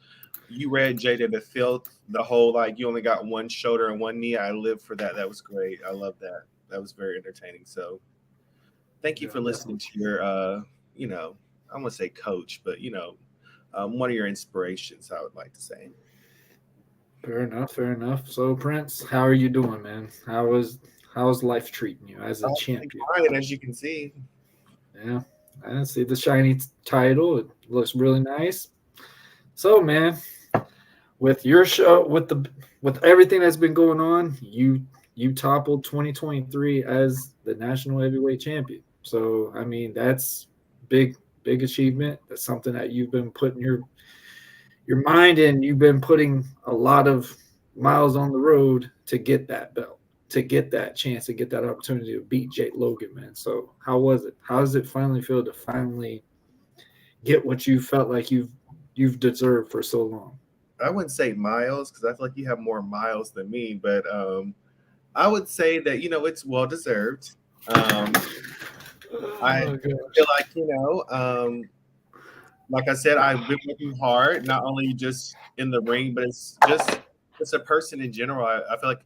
You read Jada the Filth, the whole you only got one shoulder and one knee. I lived for that. That was great. I love that. That was very entertaining. So thank you for listening to your, I want to say coach, but, one of your inspirations, I would like to say. Fair enough. So, Prince, how are you doing, man? How's life treating you as a champion? Fine, as you can see. Yeah, I see the shiny title. It looks really nice. So, man, with your show, with everything that's been going on, you toppled 2023 as the national heavyweight champion. So, I mean, that's big achievement. That's something that you've been putting your mind in. You've been putting a lot of miles on the road to get that belt, to get that chance, to get that opportunity to beat Jake Logan, man. So how was it? How does it finally feel to finally get what you felt like you've deserved for so long? I wouldn't say miles because I feel like you have more miles than me, but I would say that it's well deserved. I feel like like I said, I've been working hard, not only just in the ring, but it's a person in general. I feel like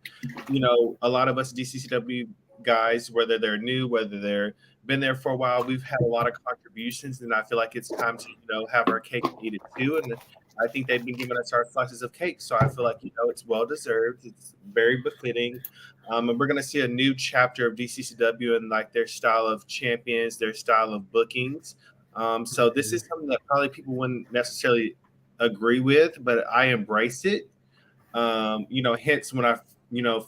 a lot of us DCCW guys, whether they're new, whether they're been there for a while, we've had a lot of contributions, and I feel like it's time to have our cake and eat it too. And I think they've been giving us our slices of cake, so I feel like it's well deserved. It's very befitting, and we're gonna see a new chapter of DCCW and their style of champions, their style of bookings. So this is something that probably people wouldn't necessarily agree with, but I embrace it. Hence when I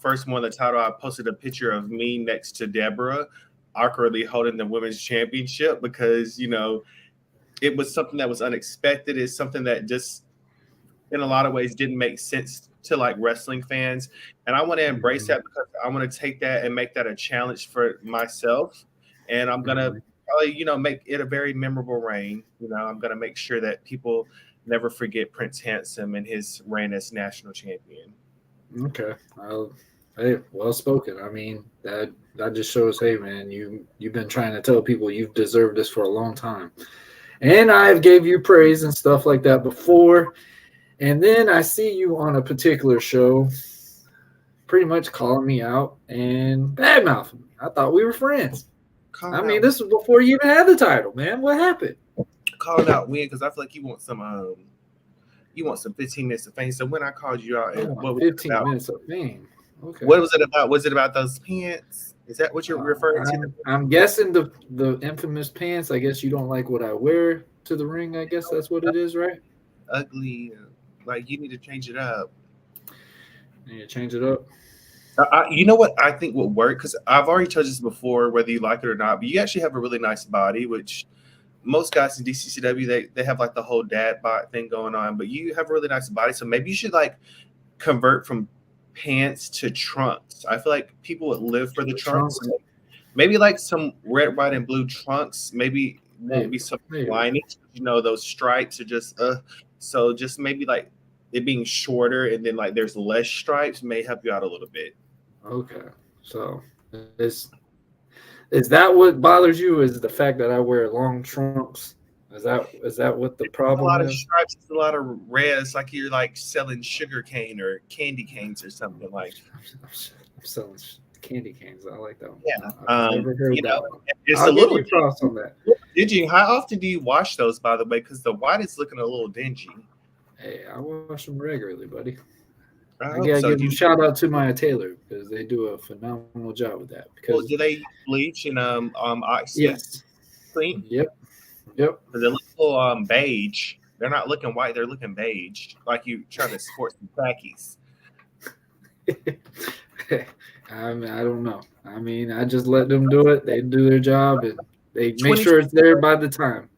first won the title, I posted a picture of me next to Deborah. awkwardly holding the women's championship because, you know, it was something that was unexpected. It's something that just in a lot of ways didn't make sense to like wrestling fans. And I want to embrace that because I want to take that and make that a challenge for myself. And I'm going to probably, you know, make it a very memorable reign. You know, I'm going to make sure that people never forget Prince Handsome and his reign as national champion. Okay. Hey, well spoken. I mean, that just shows, hey man, you've been trying to tell people you've deserved this for a long time. And I've gave you praise and stuff like that before. And then I see you on a particular show pretty much calling me out and badmouthing me. I thought we were friends. This was before you even had the title, man. What happened? Calling out when? Because I feel like you want some 15 minutes of fame. So when I called you out, what was 15 minutes of fame. Okay. What was it about? Was it about those pants? Is that what you're referring to? I'm guessing the infamous pants. I guess you don't like what I wear to the ring. I guess that's what it is, right? Ugly. Like, you need to change it up. You need to change it up. You know what I think would work? Because I've already told you this before, whether you like it or not, but you actually have a really nice body, which most guys in DCCW, they have like the whole dad bod thing going on, but you have a really nice body. So maybe you should like convert from pants to trunks. I feel like people would live for the trunks. Maybe like some red, white, and blue trunks. Maybe won't be something lining. You know, those stripes are just so just maybe like it being shorter and then like there's less stripes may help you out a little bit. Okay. So is that what bothers you? Is the fact that I wear long trunks? Is that what the problem is? A lot of stripes, a lot of red. It's like you're like selling sugar cane or candy canes or something like. I'm selling candy canes. I like that one. Yeah. I've never heard you that know, one. it's I'll a little give you props on that. Did you? How often do you wash those, by the way? Because the white is looking a little dingy. Hey, I wash them regularly, buddy. I gotta give a shout out to my tailor because they do a phenomenal job with that. Because do they bleach and oxy? Yes. Clean? Yep. They look a little beige. They're not looking white. They're looking beige, like you trying to sport some khakis. I mean, I don't know. I mean, I just let them do it. They do their job and they make sure it's there by the time.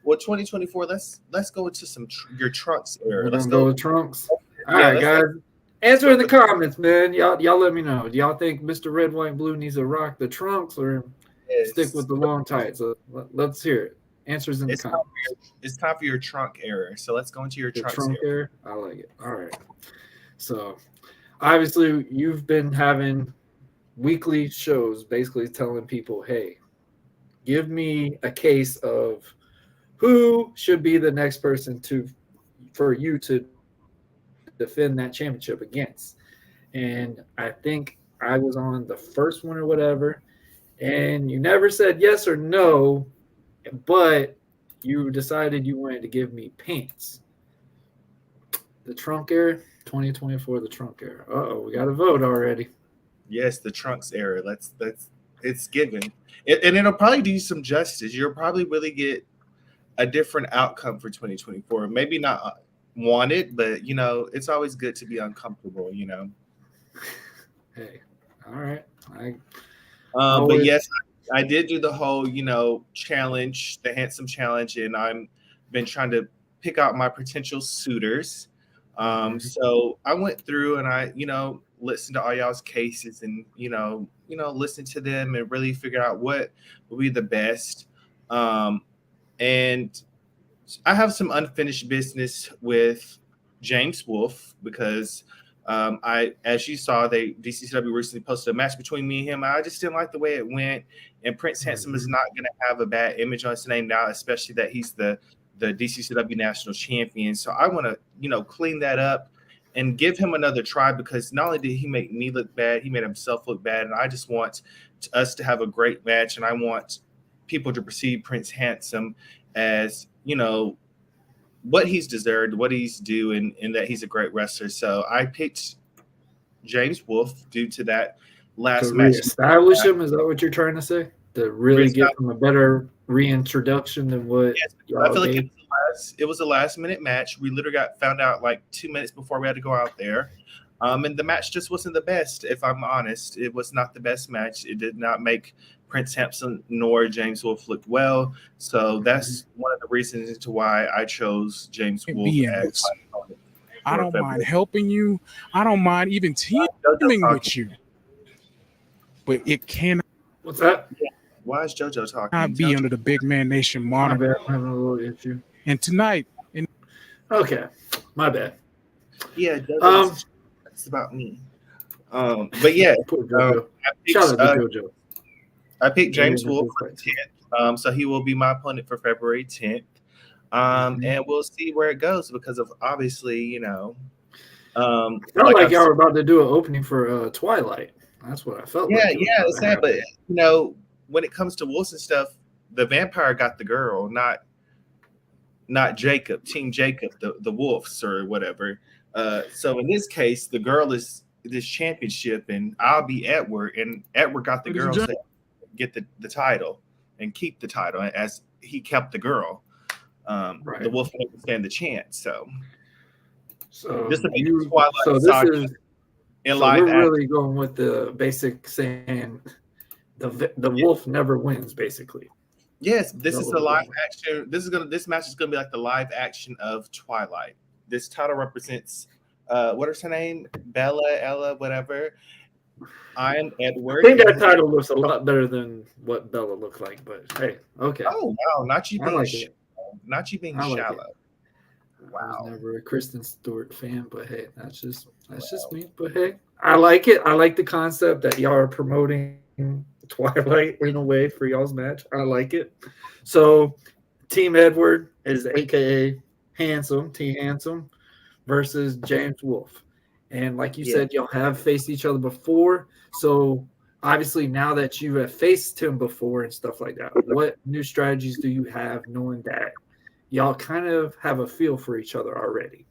Well, 2024. Let's go into some your trunks era. Let's go with trunks. All right, guys. Answer in the comments, man. Y'all let me know. Do y'all think Mr. Red, White, and Blue needs to rock the trunks or stick with the long tights? So let's hear it. Answers in the comments. It's time for your trunk era. So let's go into your trunk era. I like it. All right. So obviously you've been having weekly shows basically telling people, hey, give me a case of who should be the next person for you to defend that championship against. And I think I was on the first one or whatever, and you never said yes or no, but you decided you wanted to give me pants. The trunk era, 2024, the trunk era. We got a vote already. Yes, the trunks era. It's given. And it'll probably do you some justice. You'll probably really get a different outcome for 2024. Maybe not wanted, but you know, it's always good to be uncomfortable, you know. Hey, all right. But yes, I did do the whole, you know, challenge, the handsome challenge, and I'm been trying to pick out my potential suitors. So I went through and I, you know, listened to all y'all's cases and, you know, listen to them and really figure out what would be the best. And I have some unfinished business with James Wolfe because as you saw, DCCW recently posted a match between me and him. I just didn't like the way it went. And Prince Handsome is not going to have a bad image on his name now, especially that he's the DCCW national champion. So I want to, you know, clean that up and give him another try because not only did he make me look bad, he made himself look bad. And I just want us to have a great match. And I want people to perceive Prince Handsome as, you know, what he's deserved, what he's due, and that he's a great wrestler. So I picked James Wolfe due to that last match. Establish him? Is that what you're trying to say? To really give him a better reintroduction than what I feel like it was a last minute match. We literally found out like 2 minutes before we had to go out there. And the match just wasn't the best, if I'm honest. It was not the best match. It did not make Prince Hampson nor James Wolfe looked well. So that's one of the reasons as to why I chose James Wolfe as my opponent. I don't mind helping you. I don't mind even teaming with you. But it cannot. What's that? Yeah. Why is JoJo talking? Not be under the Big Man Nation monitor. My bad. I'm having a little issue. And tonight. Okay. My bad. Yeah. It's about me. But yeah. I picked James Wolfe for the 10th. So he will be my opponent for February 10th. And we'll see where it goes because of obviously, you know. I felt like y'all were about to do an opening for Twilight. That's what I felt like. Yeah, it's sad, but you know, when it comes to Wilson stuff, the vampire got the girl, not Jacob, Team Jacob, the Wolves or whatever. So in this case, the girl is this championship, and I'll be Edward, and Edward got the girl to get the title and keep the title as he kept the girl. Right. The Wolf didn't stand the chance. So this is Twilight Saga. We're really going with the basic saying the wolf never wins, basically. Yes, this is a live action. This match is gonna be like the live action of Twilight. This title represents what is her name? Ella, whatever. I am Edward. I think that title looks a lot better than what Bella looked like, but hey, okay. Oh wow, not you being shallow. Wow. I was never a Kristen Stewart fan, but hey, that's just me. But hey, I like it. I like the concept that y'all are promoting Twilight in a way for y'all's match. I like it. So Team Edward is AKA Handsome, T Handsome, versus James Wolfe. And like you said, y'all have faced each other before. So obviously now that you have faced him before and stuff like that, what new strategies do you have knowing that y'all kind of have a feel for each other already?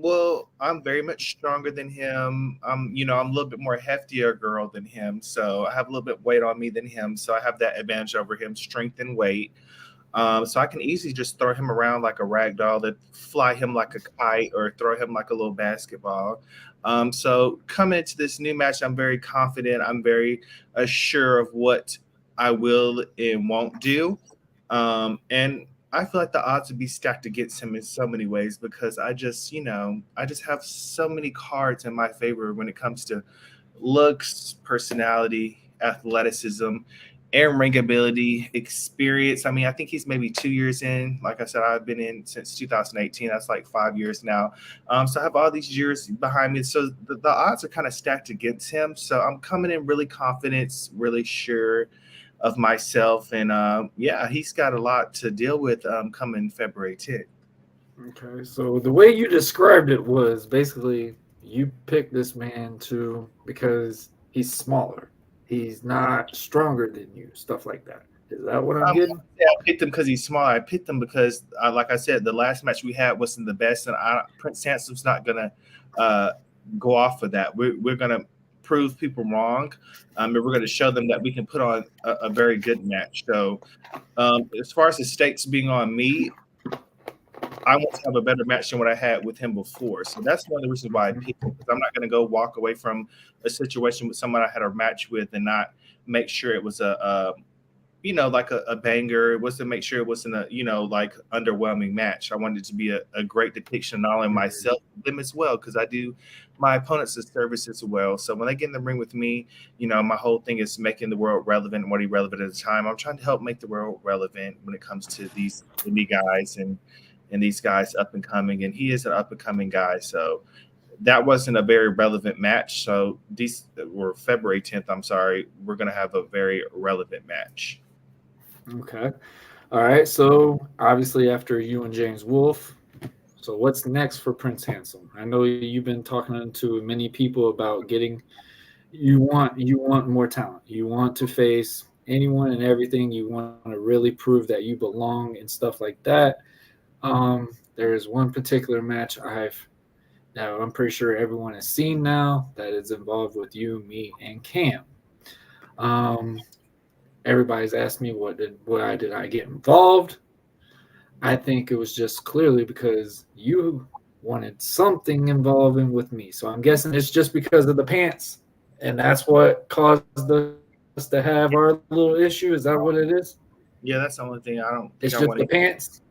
Well, I'm very much stronger than him. I'm a little bit more heftier girl than him. So I have a little bit weight on me than him. So I have that advantage over him, strength and weight. So I can easily just throw him around like a rag doll, that fly him like a kite or throw him like a little basketball. So coming into this new match, I'm very confident. I'm very sure of what I will and won't do. And I feel like the odds would be stacked against him in so many ways because I just have so many cards in my favor when it comes to looks, personality, athleticism, and ring ability, experience. I mean, I think he's maybe 2 years in. Like I said, I've been in since 2018. That's like 5 years now. So I have all these years behind me. So the odds are kind of stacked against him. So I'm coming in really confident, really sure of myself. And he's got a lot to deal with coming February 10th. Okay, so the way you described it was basically you picked this man because he's smaller. He's not stronger than you, stuff like that. Is that what I'm getting? Yeah, I picked him because he's small. I picked him because, like I said, the last match we had wasn't the best, and Prince Hansom's not going to go off of that. We're going to prove people wrong, and we're going to show them that we can put on a very good match. So as far as the stakes being on me, I want to have a better match than what I had with him before. So that's one of the reasons why I picked him, because I'm not going to go walk away from a situation with someone I had a match with and not make sure it was a banger. It was to make sure it wasn't like underwhelming match. I wanted it to be a great depiction not only myself, but them as well, because I do my opponents a service as well. So when they get in the ring with me, my whole thing is making the world relevant and what is relevant at the time. I'm trying to help make the world relevant when it comes to these indie guys and these guys up and coming, and he is an up and coming guy. So that wasn't a very relevant match. So we're February 10th. I'm sorry. We're going to have a very relevant match. Okay. All right. So obviously after you and James Wolfe, so what's next for Prince Handsome? I know you've been talking to many people about you want more talent. You want to face anyone and everything. You want to really prove that you belong and stuff like that. There is one particular match I'm pretty sure everyone has seen now that is involved with you, me, and Cam. Everybody's asked me why did I get involved? I think it was just clearly because you wanted something involving with me. So I'm guessing it's just because of the pants, and that's what caused us to have our little issue? Is that what it is? Yeah, that's the only thing. I don't. It's think I just want the pants.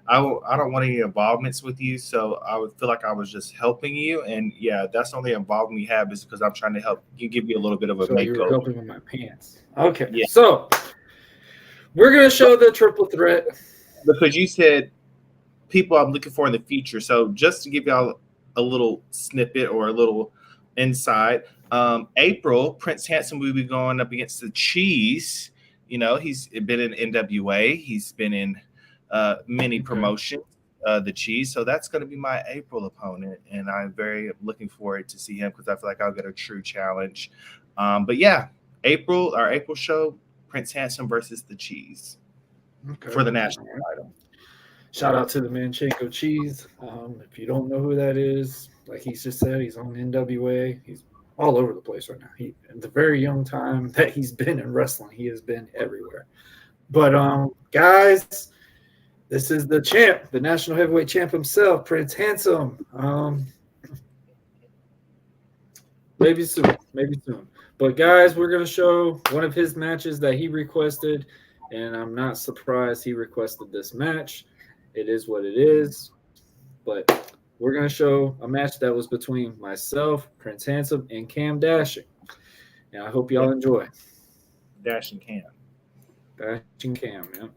I don't want any involvements with you, so I would feel like I was just helping you. And yeah, that's the only involvement we have is because I'm trying to help you, give you a little bit of a So you were makeover. helping with my pants. Okay. Yeah. So we're gonna show the triple threat. Because you said people I'm looking for in the future. So just to give y'all a little snippet or a little insight, April, Prince Handsome will be going up against the Cheese. You know, he's been in NWA. He's been in many promotions, the Cheese. So that's going to be my April opponent. And I'm very looking forward to see him because I feel like I'll get a true challenge. But yeah, our April show, Prince Handsome versus the Cheese for the national title. Shout out to the Manchenko Cheese. If you don't know who that is, like he just said, he's on NWA. He's all over the place right now. In the very young time that he's been in wrestling, he has been everywhere. But guys, this is the champ, the national heavyweight champ himself, Prince Handsome. Maybe soon. But guys, we're gonna show one of his matches that he requested, and I'm not surprised he requested this match. It is what it is. But we're going to show a match that was between myself, Prince Handsome, and Cam Dashing. And I hope y'all enjoy. Dashing Cam. Dashing Cam, yeah.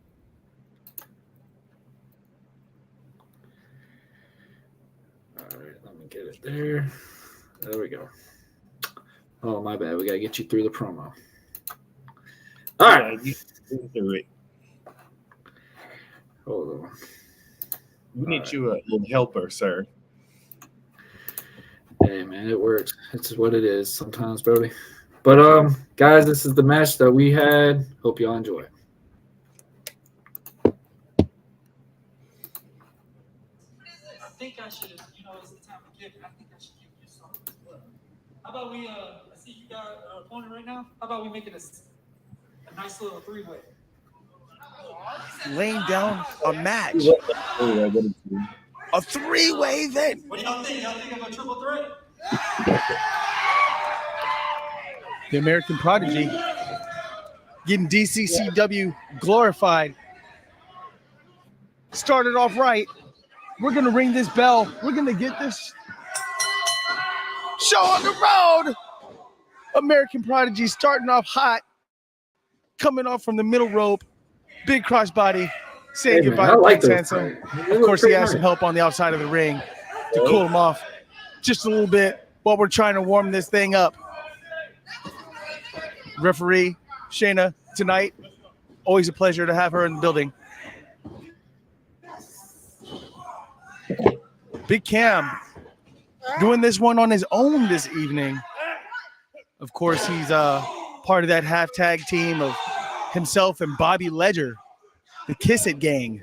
All right, let me get it there. There we go. Oh, my bad. We got to get you through the promo. All right. Hold on. We need you a little helper, sir. Hey, man, it works. It's what it is sometimes, Brody. But, guys, this is the match that we had. Hope y'all enjoy. I think I should, it's the time to give it. I think I should give you something as well. How about we, I see you got an opponent right now. How about we make it a nice little three-way? Laying down a match. A three-way then. What do y'all think? Y'all think of a triple threat? The American Prodigy getting DCCW glorified. Started off right. We're going to ring this bell. We're going to get this show on the road. American Prodigy starting off hot. Coming off from the middle rope. Big crossbody. Saying goodbye to Prince Handsome. Of course, he has some help on the outside of the ring to cool him off just a little bit while we're trying to warm this thing up. Referee Shayna tonight. Always a pleasure to have her in the building. Big Cam doing this one on his own this evening. Of course, he's part of that half tag team of himself and Bobby Ledger, the Kiss It gang,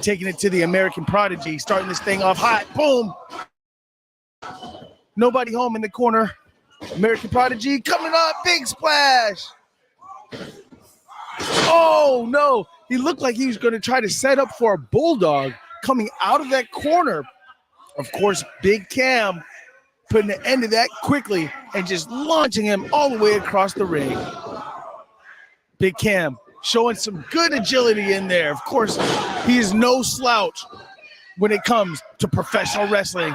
taking it to the American Prodigy, starting this thing off hot. Boom. Nobody home in the corner. American Prodigy coming up. Big splash. Oh, no. He looked like he was going to try to set up for a bulldog coming out of that corner. Of course, Big Cam putting an end to that quickly and just launching him all the way across the ring. Big Cam showing some good agility in there. Of course, he is no slouch when it comes to professional wrestling.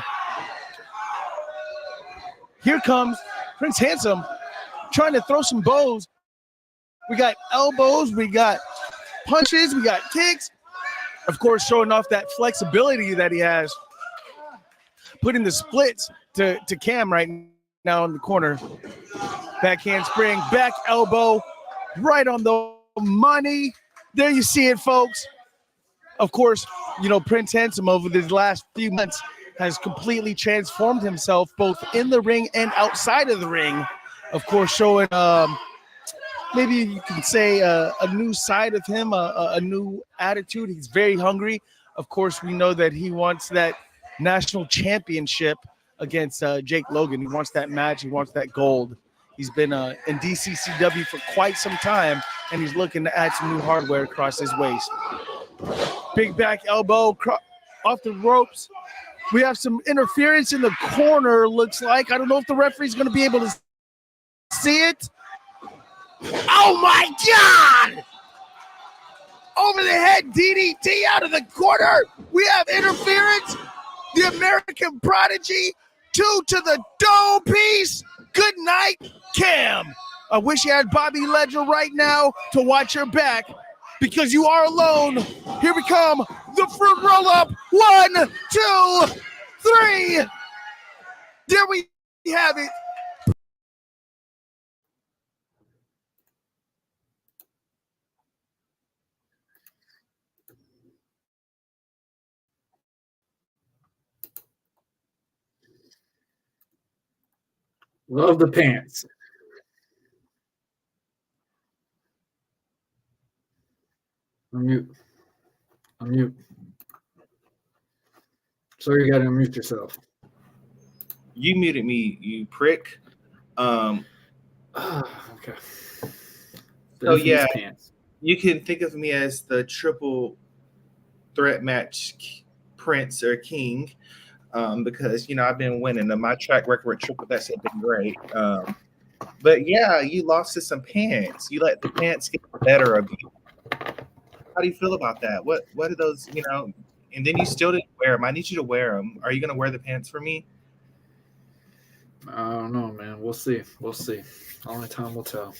Here comes Prince Handsome trying to throw some bows. We got elbows, we got punches, we got kicks. Of course, showing off that flexibility that he has. Putting the splits to Cam right now in the corner. Backhand spring, back elbow, right on the money. There you see it, folks. Of course, Prince Handsome over these last few months has completely transformed himself both in the ring and outside of the ring. Of course, showing maybe you can say a new side of him, a new attitude. He's very hungry. Of course, we know that he wants that national championship against Jake Logan. He wants that match. He wants that gold. He's been in DCCW for quite some time, and he's looking to add some new hardware across his waist. Big back elbow off the ropes. We have some interference in the corner, looks like. I don't know if the referee's going to be able to see it. Oh my God! Over the head DDT out of the corner. We have interference. The American Prodigy, 2 to the dome piece. Good night, Cam. I wish you had Bobby Ledger right now to watch your back because you are alone. Here we come. The fruit roll up. 1, 2, 3. There we have it. Love the pants. Unmute. So you got to unmute yourself. You muted me, you prick. Okay. So yeah, you can think of me as the triple threat match prince or king, because I've been winning. And my track record with triple threats has been great. But yeah, you lost to some pants. You let the pants get the better of you. How do you feel about that? What are those? And then you still didn't wear them. I need you to wear them. Are you going to wear the pants for me? I don't know, man. We'll see. Only time will tell.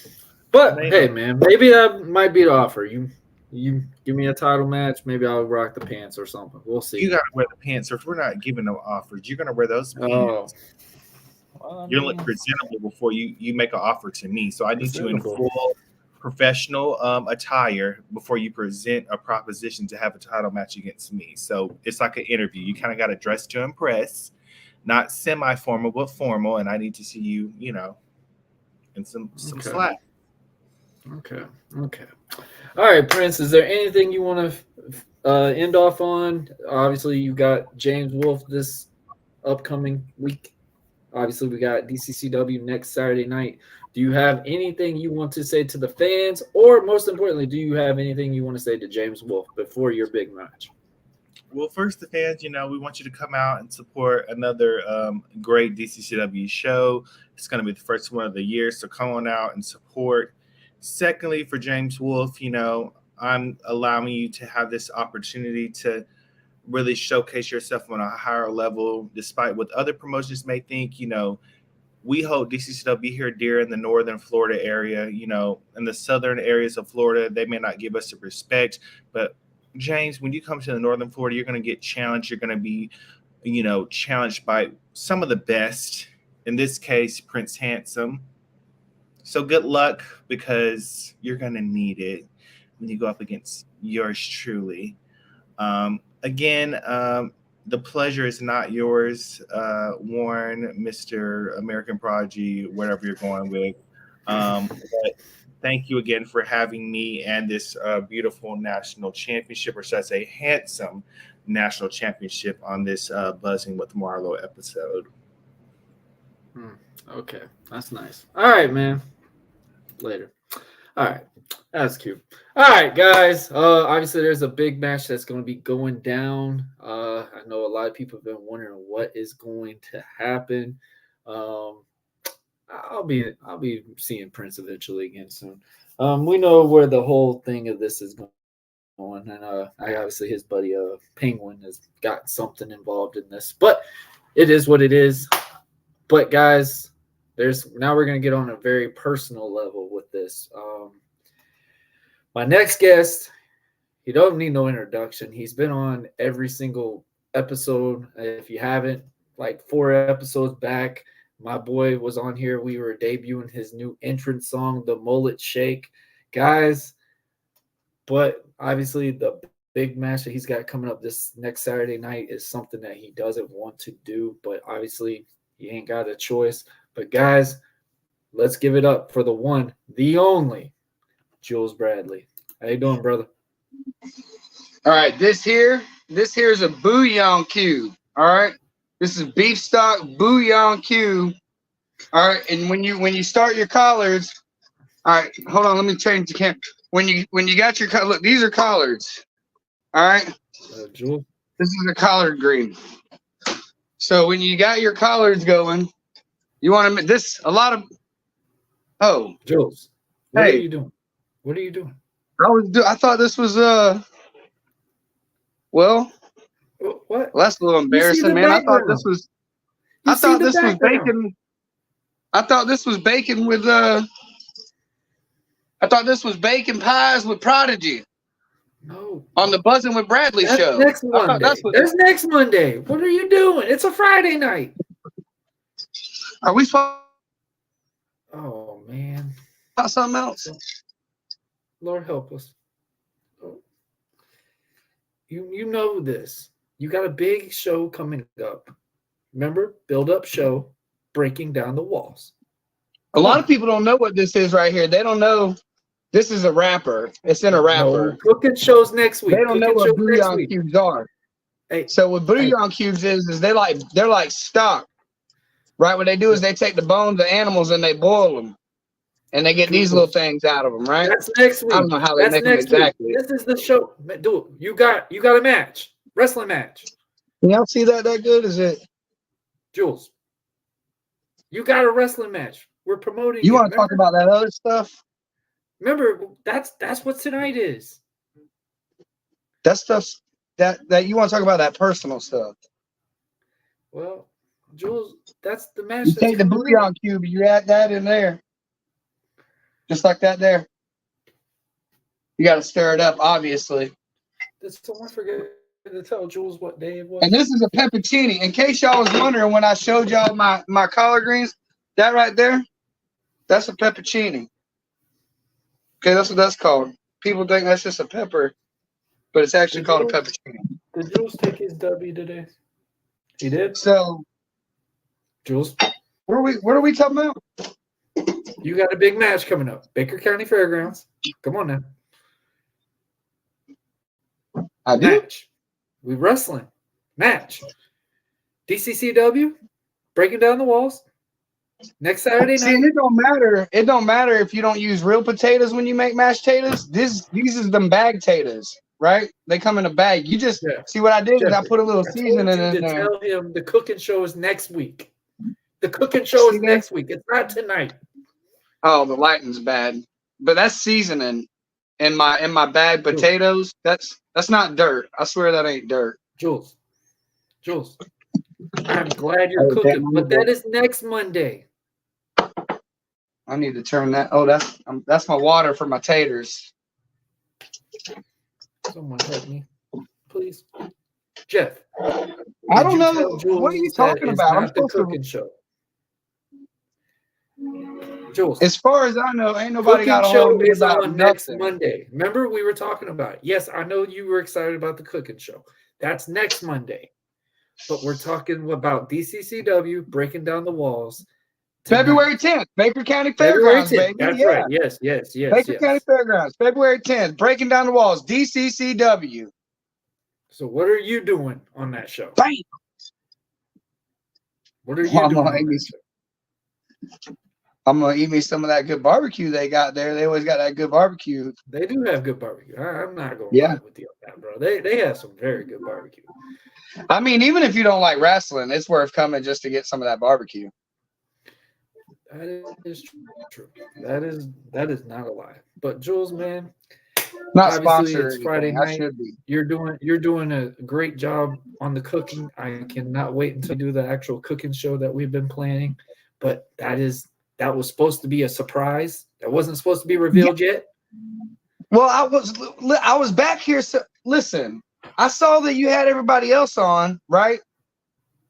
But hey, man, maybe that might be the offer. You give me a title match, maybe I'll rock the pants or something. We'll see. You got to wear the pants. Or if we're not giving no offers, you're going to wear those pants. Oh. Well, you're look presentable before you make an offer to me. So I need you in full professional attire before you present a proposition to have a title match against me. So it's like an interview. You kind of got to dress to impress, not semi-formal, but formal. And I need to see you, in some slack. Okay. All right, Prince, is there anything you want to end off on? Obviously, you got James Wolfe this upcoming week. Obviously, we got DCCW next Saturday night. Do you have anything you want to say to the fans? Or most importantly, do you have anything you want to say to James Wolfe before your big match? Well, first, the fans, we want you to come out and support another great DCCW show. It's going to be the first one of the year, so come on out and support. Secondly, for James Wolfe, I'm allowing you to have this opportunity to really showcase yourself on a higher level, despite what other promotions may think. We hold DCCW here dear in the northern Florida area. In the southern areas of Florida, they may not give us the respect. But James, when you come to the northern Florida, you're going to get challenged. You're going to be, challenged by some of the best. In this case, Prince Handsome. So good luck, because you're going to need it when you go up against yours truly. Again, the pleasure is not yours, Warren, Mr. American Prodigy, whatever you're going with. But thank you again for having me and this beautiful national championship, or should I say handsome national championship, on this Buzzing with Marlo episode. Okay, that's nice. All right, man. Later. All right, that's cute. All right, guys. Obviously, there's a big match that's going to be going down. I know a lot of people have been wondering what is going to happen. I'll be seeing Prince eventually again soon. We know where the whole thing of this is going, and obviously his buddy Penguin has got something involved in this, but it is what it is. But guys, now we're going to get on a very personal level with this. My next guest, he don't need no introduction. He's been on every single episode. If you haven't, like 4 episodes back, my boy was on here. We were debuting his new entrance song, The Mullet Shake. Guys, but obviously the big match that he's got coming up this next Saturday night is something that he doesn't want to do, but obviously he ain't got a choice. But guys, let's give it up for the one, the only, Jules Bradley. How you doing, brother? All right, this here is a bouillon cube. All right, this is beef stock bouillon cube. All right, and when you start your collards, all right, hold on, let me change the camera. When you got your look, these are collards. All right, Jules, this is a collard green. So when you got your collards going, you want to this a lot of. Oh, Jules, What are you doing? What are you doing? I thought this was well, what? That's a little embarrassing, man. I thought this was bacon. I thought this was bacon with I thought this was bacon pies with Prodigy. No. On the Buzzing with Bradley show. Next Monday. That's next Monday. What are you doing? It's a Friday night. Are we supposed? Oh man. About something else? Lord help us. You know this. You got a big show coming up. Remember? Build up show, breaking down the walls. A lot of people don't know what this is right here. They don't know this is a rapper. It's in a rapper. No, cooking shows next week. They don't know what bouillon cubes are. Hey, so what bouillon cubes is they're like stock. Right? What they do is they take the bones of animals and they boil them. And they get these little things out of them, right? That's next week. I don't know how they make them exactly. This is the show. Dude, you got a match. Wrestling match. Can y'all see that good? Is it? Jules, you got a wrestling match. We're promoting. You want to talk about that other stuff? Remember, that's what tonight is. That stuff that you want to talk about, that personal stuff. Well, Jules, that's the match. You take the bouillon cube, you add that in there. Just like that there. You got to stir it up, obviously. Someone forget to tell Jules what day it was. And this is a peppercini. In case y'all was wondering when I showed y'all my collard greens, that right there, that's a peppercini. Okay, that's what that's called. People think that's just a pepper, but it's actually called a peppercini. Did Jules take his W today? He did? So, Jules, what are we talking about? You got a big match coming up. Baker County Fairgrounds. Come on now. I do. Match. We wrestling. Match. DCCW. Breaking down the walls. Next Saturday night. See, it don't matter. It don't matter if you don't use real potatoes when you make mashed potatoes. These is them bag potatoes, right? They come in a bag. You just see what I did is I put a little seasoning in there. Tell him the cooking show is next week. The cooking show is next week. It's not tonight. Oh, the lighting's bad, but that's seasoning in my bag potatoes. That's not dirt. I swear that ain't dirt. Jules, I'm glad you're cooking, but that is next Monday. I need to turn that. Oh, that's my water for my taters. Someone help me, please, Jeff. I don't know. What are you talking about? I'm the cooking show. Jules, as far as I know, ain't nobody got a show hold of me is about on next nothing. Monday. Remember, we were talking about it. Yes, I know you were excited about the cooking show. That's next Monday. But we're talking about DCCW breaking down the walls. Tonight. February 10th, Baker County Fairgrounds, baby. That's right. Yes. Baker County Fairgrounds, February 10th, breaking down the walls, DCCW. So what are you doing on that show? Bam! What are you doing? I'm gonna eat me some of that good barbecue they got there. They always got that good barbecue. They do have good barbecue. I'm not gonna lie with you on that, bro. They have some very good barbecue. I mean, even if you don't like wrestling, it's worth coming just to get some of that barbecue. That is true. That is not a lie. But Jules, man, not obviously sponsored. It's Friday night. You're doing a great job on the cooking. I cannot wait until you do the actual cooking show that we've been planning. But that was supposed to be a surprise. That wasn't supposed to be revealed yet. Well, I was back here. So listen, I saw that you had everybody else on, right?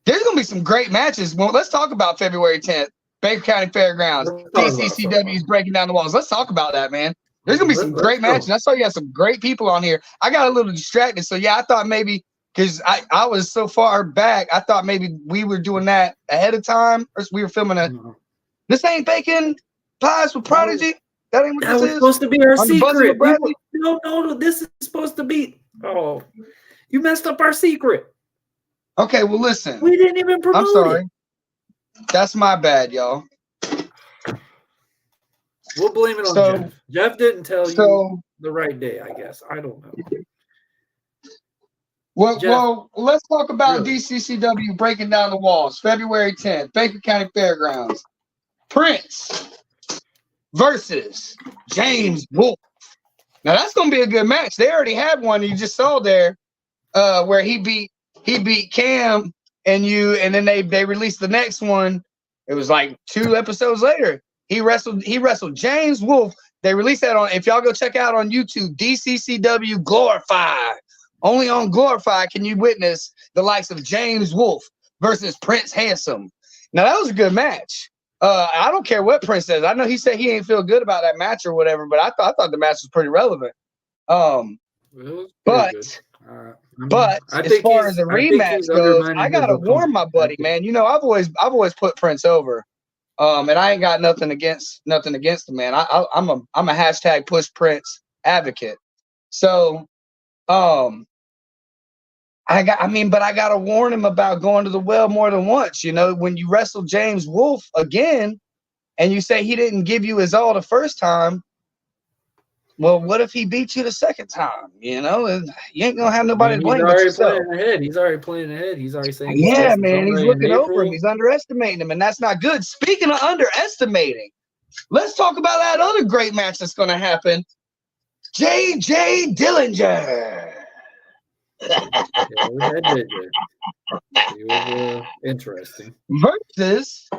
There's gonna be some great matches. Well, let's talk about February 10th, Baker County Fairgrounds. DCCW is breaking down the walls. Let's talk about that, man. There's gonna be some great matches. I saw you had some great people on here. I got a little distracted, so yeah, I thought maybe because I was so far back, I thought maybe we were doing that ahead of time, or we were filming a. This ain't bacon pies with Prodigy. That ain't what this is. Supposed to be our secret. No, this is supposed to be. Oh, you messed up our secret. Okay, well, listen. We didn't even promote I'm sorry. it. That's my bad, y'all. We'll blame it on Jeff. Jeff didn't tell you the right day, I guess. I don't know. Well, let's talk about DCCW breaking down the walls. February 10th, Baker County Fairgrounds. Prince, versus James Wolfe. Now that's gonna be a good match. They already had one you just saw there, where he beat Cam and then they released the next one. It was like 2 episodes later. He wrestled James Wolfe. They released that on, if y'all go check out on YouTube, DCCW Glorified. Only on Glorified can you witness the likes of James Wolfe versus Prince Handsome. Now that was a good match. I don't care what Prince says. I know he said he ain't feel good about that match or whatever, but I thought the match was pretty relevant. But as far as the rematch goes, I gotta warn my buddy, man. You know, I've always put Prince over, and I ain't got nothing against the man. I'm a hashtag push Prince advocate. So, I gotta warn him about going to the well more than once. You know, when you wrestle James Wolfe again, and you say he didn't give you his all the first time. Well, what if he beat you the second time? You know, and you ain't gonna have nobody to blame but yourself. He's already playing ahead. He's already saying, yeah, man, he's looking over him. He's underestimating him, and that's not good. Speaking of underestimating, let's talk about that other great match that's gonna happen. JJ Dillinger. It was interesting. Versus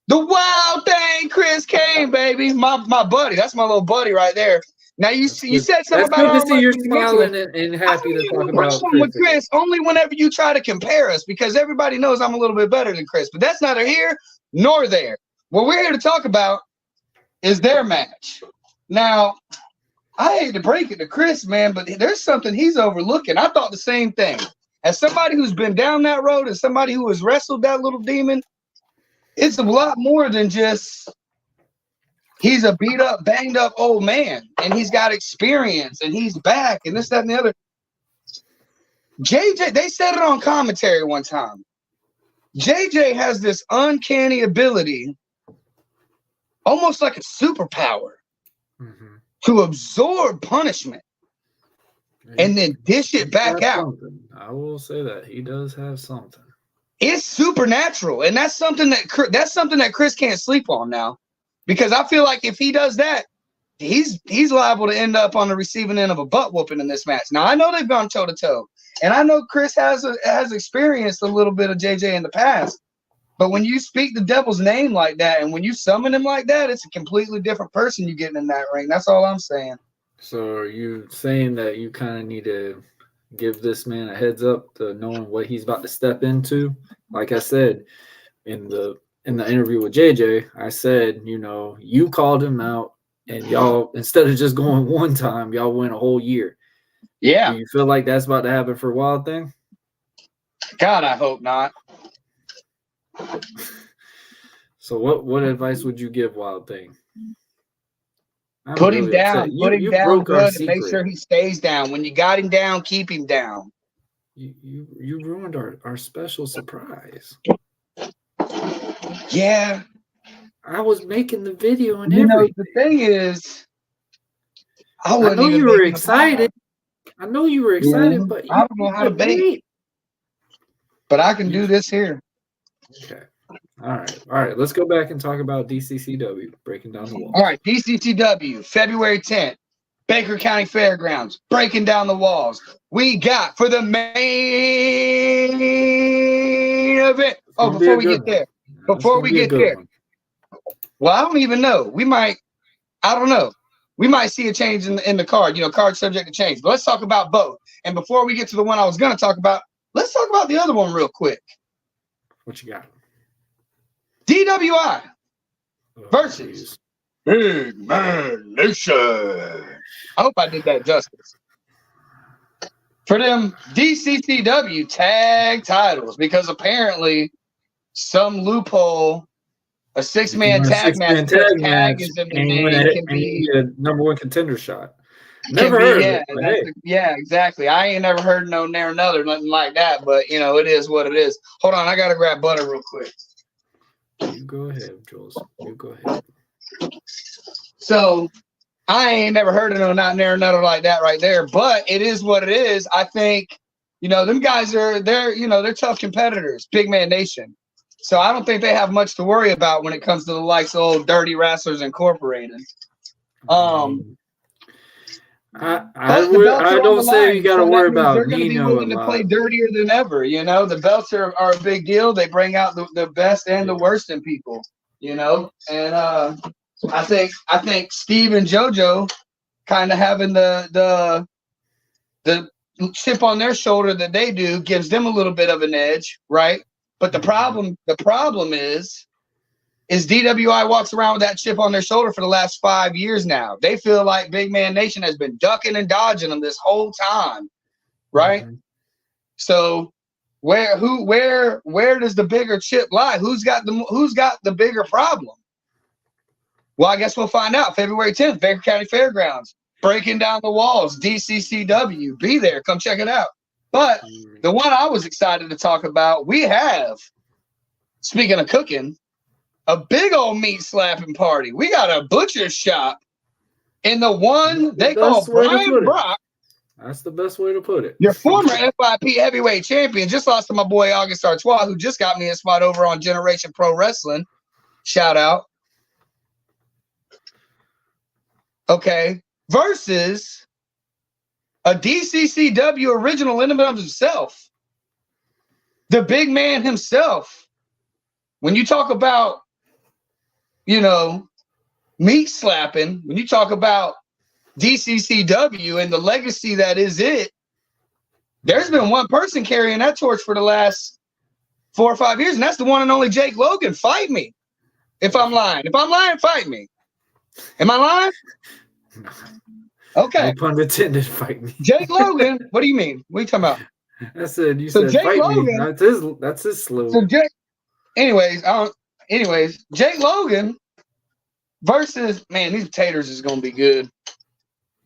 the Wild Thing, Chris Kane, baby. My buddy. That's my little buddy right there. Now you said something about good to see you're smiling and happy to talk about Chris only whenever you try to compare us, because everybody knows I'm a little bit better than Chris, but that's neither here nor there. What we're here to talk about is their match. Now, I hate to break it to Chris, man, but there's something he's overlooking. I thought the same thing. As somebody who's been down that road, as somebody who has wrestled that little demon, it's a lot more than just he's a beat up, banged up old man, and he's got experience, and he's back, and this, that, and the other. JJ, they said it on commentary one time. JJ has this uncanny ability, almost like a superpower, to absorb punishment and then dish it back out. I will say that he does have something. It's supernatural, and that's something that Chris can't sleep on now, because I feel like if he does that, he's liable to end up on the receiving end of a butt whooping in this match. Now I know they've gone toe to toe, and I know Chris has experienced a little bit of JJ in the past. But when you speak the devil's name like that, and when you summon him like that, it's a completely different person you're getting in that ring. That's all I'm saying. So are you saying that you kind of need to give this man a heads up to knowing what he's about to step into? Like I said in the interview with JJ, I said, you know, you called him out, and y'all, instead of just going one time, y'all went a whole year. Yeah. Do you feel like that's about to happen for Wild Thing? God, I hope not. So what advice would you give Wild Thing? Put him down good, and make sure he stays down. When you got him down, keep him down. You ruined our special surprise. Yeah. I was making the video and everything. Know, the thing is, I know you were excited. I know you were excited, but I don't know how to bait. But I can do this here. Okay. All right. Let's go back and talk about DCCW, breaking down the walls. All right, DCCW, February 10th, Baker County Fairgrounds, breaking down the walls. We got for the main event. Oh, before we get there. Well, I don't even know. I don't know. We might see a change in the card. You know, card subject to change. But let's talk about both. And before we get to the one I was going to talk about, let's talk about the other one real quick. What you got? DWI versus Big Man Nation. I hope I did that justice. For them DCCW tag titles, because apparently some loophole, a six-man tag match is in the name, can be a number one contender shot. Never heard of it. Yeah, exactly. I ain't never heard no near another, nothing like that, but you know, it is what it is. Hold on, I gotta grab butter real quick. You go ahead, Jules. You go ahead. So I ain't never heard of no not near another like that right there, but it is what it is. I think, you know, them guys they're tough competitors, Big Man Nation. So I don't think they have much to worry about when it comes to the likes of old Dirty Wrestlers Incorporated. I don't say you got to worry about they're going to be willing to play dirtier than ever. You know, the belts are a big deal. They bring out the best and the worst in people. You know, and I think Steve and JoJo kind of having the chip on their shoulder that they do gives them a little bit of an edge, right? But the problem is DWI walks around with that chip on their shoulder for the last 5 years now. They feel like Big Man Nation has been ducking and dodging them this whole time, right? Mm-hmm. So where does the bigger chip lie? Who's got the bigger problem? Well, I guess we'll find out February 10th, Baker County Fairgrounds, breaking down the walls, DCCW. Be there, come check it out. But the one I was excited to talk about, we have, speaking of cooking, a big old meat slapping party. We got a butcher shop in the one they call Brian Brock. That's the best way to put it. Your former FIP heavyweight champion just lost to my boy August Artois, who just got me a spot over on Generation Pro Wrestling. Shout out. Okay. Versus a DCCW original in and of himself. The big man himself. When you talk about, you know, meat slapping, when you talk about DCCW and the legacy that is it, there's been one person carrying that torch for the last 4 or 5 years, and that's the one and only Jake Logan. Fight me if I'm lying. If I'm lying, fight me. Am I lying? Okay. No pun intended, fight me. Jake Logan, what do you mean? What are you talking about? I said, you said Jake fight Logan, me. That's his slogan. So anyways, Jake Logan versus, man, these potatoes is going to be good.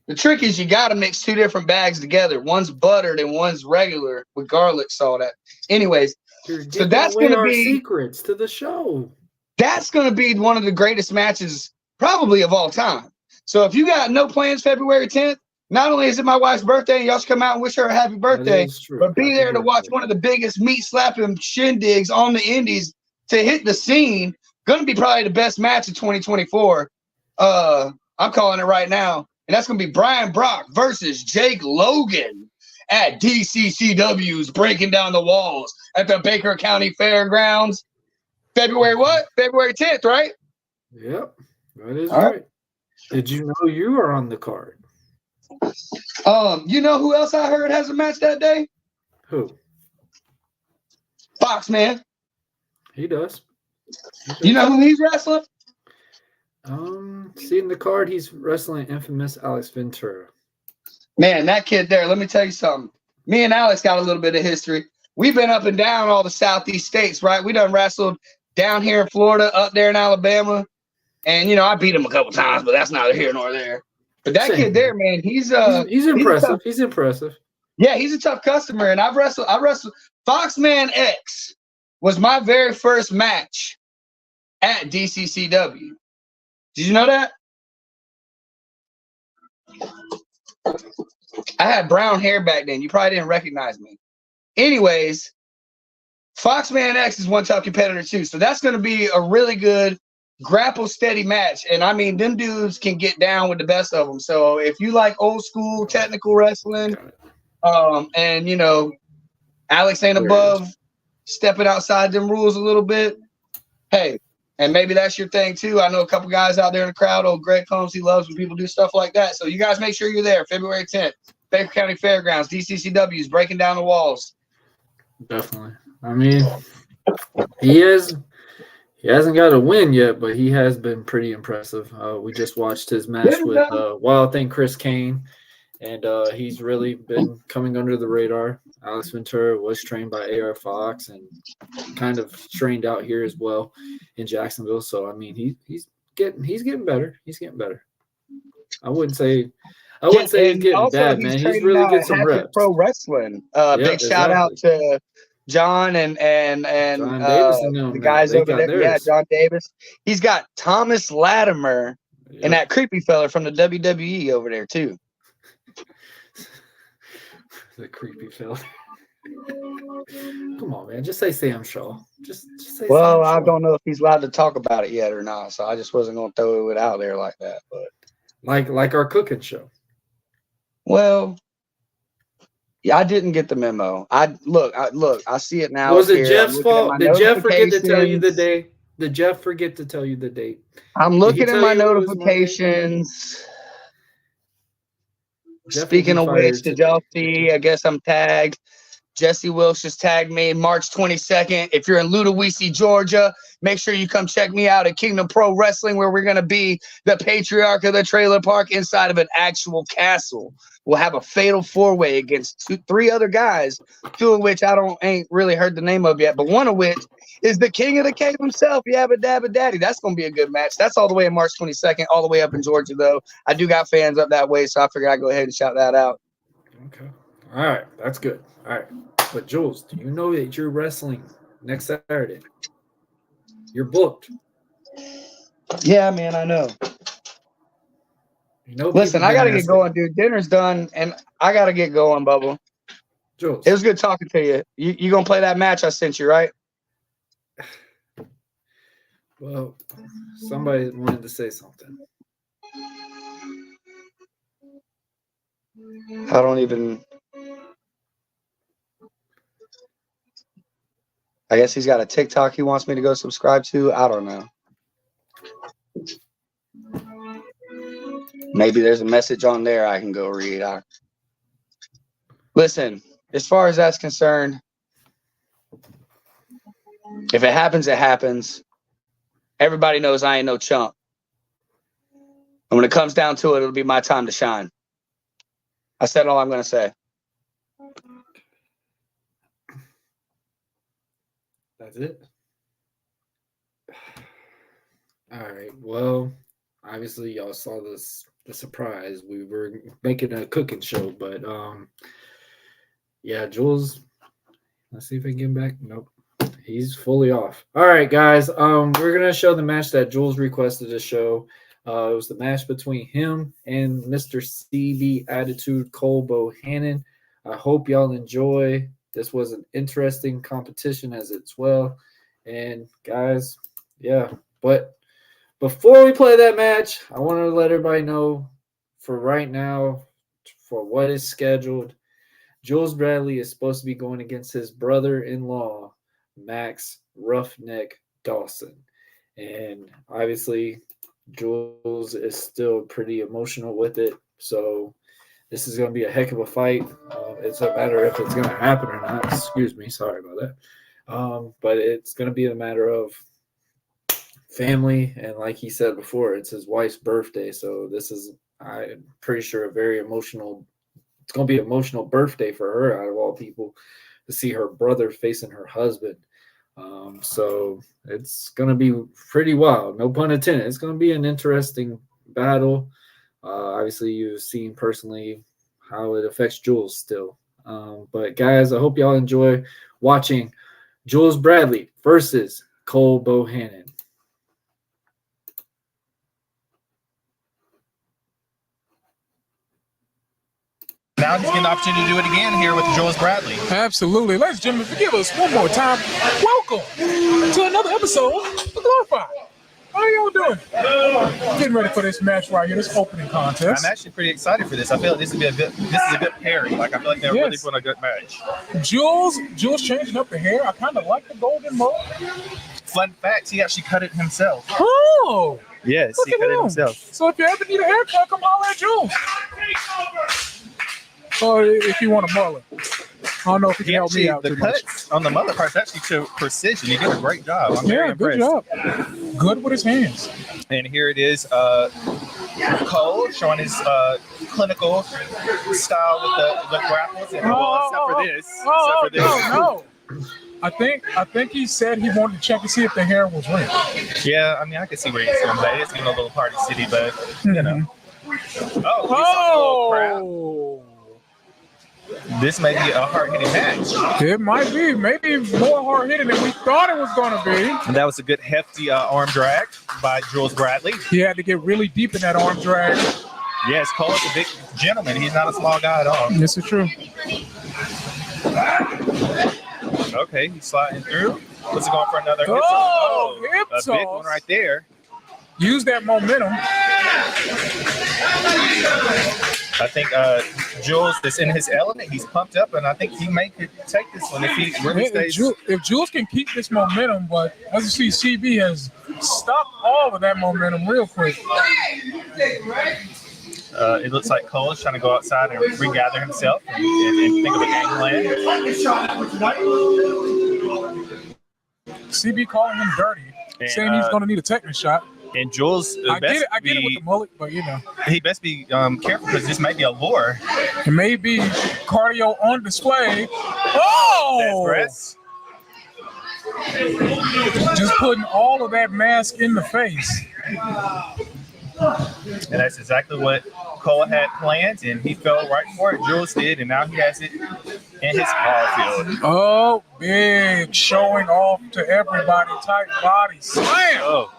The trick is you got to mix 2 different bags together. One's buttered and one's regular with garlic salt. Anyways, so that's going to be secrets to the show. That's going to be one of the greatest matches probably of all time. So if you got no plans February 10th, not only is it my wife's birthday, and y'all should come out and wish her a happy birthday, but be there to watch one of the biggest meat slapping shindigs on the indies to hit the scene. Going to be probably the best match of 2024. I'm calling it right now. And that's going to be Brian Brock versus Jake Logan at DCCW's Breaking Down the Walls at the Baker County Fairgrounds. February what? February 10th, right? Yep, that is right. Did you know you were on the card? You know who else I heard has a match that day? Who? Fox, man. He does. You know who he's wrestling? Seeing the card, he's wrestling infamous Alex Ventura. Man, that kid there, let me tell you something. Me and Alex got a little bit of history. We've been up and down all the Southeast states, right? We done wrestled down here in Florida, up there in Alabama. And, you know, I beat him a couple times, but that's neither here nor there. But that kid there, man, he's impressive. He's impressive. Yeah, he's a tough customer. And I wrestled Foxman X was my very first match at DCCW. Did you know that? I had brown hair back then. You probably didn't recognize me. Anyways, Foxman X is one tough competitor too. So that's going to be a really good grapple steady match. And I mean, them dudes can get down with the best of them. So if you like old school technical wrestling, and you know, Alex ain't above stepping outside them rules a little bit, hey, and maybe that's your thing too. I know a couple guys out there in the crowd. Old Greg Combs, he loves when people do stuff like that. So you guys make sure you're there. February 10th, Baker County Fairgrounds, DCCW's Breaking Down the Walls. Definitely. I mean, he hasn't got a win yet, but he has been pretty impressive. We just watched his match with Wild Thing Chris Kane, and he's really been coming under the radar. Alex Ventura was trained by AR Fox and kind of trained out here as well in Jacksonville. So I mean, he's getting better. He's getting better. I wouldn't say he's getting bad, man. He's really getting some reps. Pro wrestling. Big shout out to John and John Davis the guys over there. Yeah, John Davis. He's got Thomas Latimer and that creepy fella from the WWE over there too. The creepy fella. Come on, man. Just say Sam Shaw. Just say Well, Sam I Shaw. don't know if he's allowed to talk about it yet or not, so I just wasn't going to throw it out there like that. But like our cooking show. Well, yeah, I didn't get the memo. I see it now. Was it here. Jeff's fault? Did Jeff forget to tell you the day? Did Jeff forget to tell you the date? I'm looking at my notifications. Speaking of which, did y'all see? I guess I'm tagged. Jesse Wilsh just tagged me March 22nd. If you're in Ludowici, Georgia, make sure you come check me out at Kingdom Pro Wrestling, where we're going to be the patriarch of the trailer park inside of an actual castle. We'll have a fatal four-way against three other guys, two of which ain't really heard the name of yet, but one of which is the king of the cave himself, Yabba Dabba Daddy. That's going to be a good match. That's all the way in March 22nd, all the way up in Georgia, though. I do got fans up that way, so I figured I'd go ahead and shout that out. Okay. All right. That's good. All right. But Jules, do you know that you're wrestling next Saturday? You're booked. Yeah, man, I know. You know. Listen, I got to get going, dude. Dinner's done, and I got to get going, Bubba. Jules. It was good talking to you. You going to play that match I sent you, right? Well, somebody wanted to say something. I don't even... I guess he's got a TikTok he wants me to go subscribe to. I don't know. Maybe there's a message on there I can go read. Listen, as far as that's concerned, if it happens, it happens. Everybody knows I ain't no chump. And when it comes down to it, it'll be my time to shine. I said all I'm going to say. That's it. All right. Well, obviously y'all saw the surprise. We were making a cooking show, but yeah, Jules. Let's see if I can get him back. Nope. He's fully off. All right, guys. We're gonna show the match that Jules requested to show. It was the match between him and Mr. CB Attitude Cole Bohannon. I hope y'all enjoy. This was an interesting competition as well. And guys, yeah. But before we play that match, I want to let everybody know for right now, for what is scheduled, Jules Bradley is supposed to be going against his brother-in-law, Max Roughneck Dawson. And obviously, Jules is still pretty emotional with it. So this is going to be a heck of a fight. It's a matter if it's going to happen or not. Excuse me. Sorry about that. But it's going to be a matter of family. And like he said before, it's his wife's birthday. So this is, I'm pretty sure, a very emotional. It's going to be an emotional birthday for her, out of all people, to see her brother facing her husband. So it's going to be pretty wild. No pun intended. It's going to be an interesting battle. Obviously, you've seen personally how it affects Jules still. But guys, I hope y'all enjoy watching Jules Bradley versus Cole Bohannon. Now he's getting the opportunity to do it again here with Jules Bradley. Absolutely. Ladies and gentlemen, forgive us one more time. Welcome to another episode of Glorified. How are y'all doing? Getting ready for this match right here, this opening contest. I'm actually pretty excited for this. I feel like this is a good pairing. Like, I feel like they're really putting a good match. Jules changing up the hair. I kind of like the golden mole. Fun fact, he actually cut it himself. Oh! Yes, he cut it himself. So if you ever need a haircut, come holler at Jules. Or if you want a mullet. I don't know if you can help me out. The cuts on the mullet part is actually to precision. You did a great job. I'm very impressed. Good job. Good with his hands. And here it is, Cole showing his clinical style with the grapples. And except for this. No. I think he said he wanted to check to see if the hair was real. Yeah, I mean, I can see where he's going. It's a little party city, but you know. Oh! This may be a hard-hitting match. It might be. Maybe more hard-hitting than we thought it was going to be. And that was a good, hefty arm drag by Jules Bradley. He had to get really deep in that arm drag. Yes, Cole is a big gentleman. He's not a small guy at all. This is true. Okay, he's sliding through. Was he going for another hip hip toss? A big one right there. Use that momentum. I think Jules is in his element. He's pumped up, and I think he may could take this one if he really stays. If Jules can keep this momentum, but as you see, CB has stopped all of that momentum real quick. It looks like Cole is trying to go outside and regather himself and think of a game plan. CB calling him dirty, saying he's going to need a technical shot. And Jules, I get it with the mullet, but he best be careful because this may be a lure. It may be cardio on display. Oh! That's just putting all of that mask in the face. And that's exactly what Cole had planned, and he fell right for it. Jules did, and now he has it in his ball field. Oh, big showing off to everybody. Tight body slam. Oh.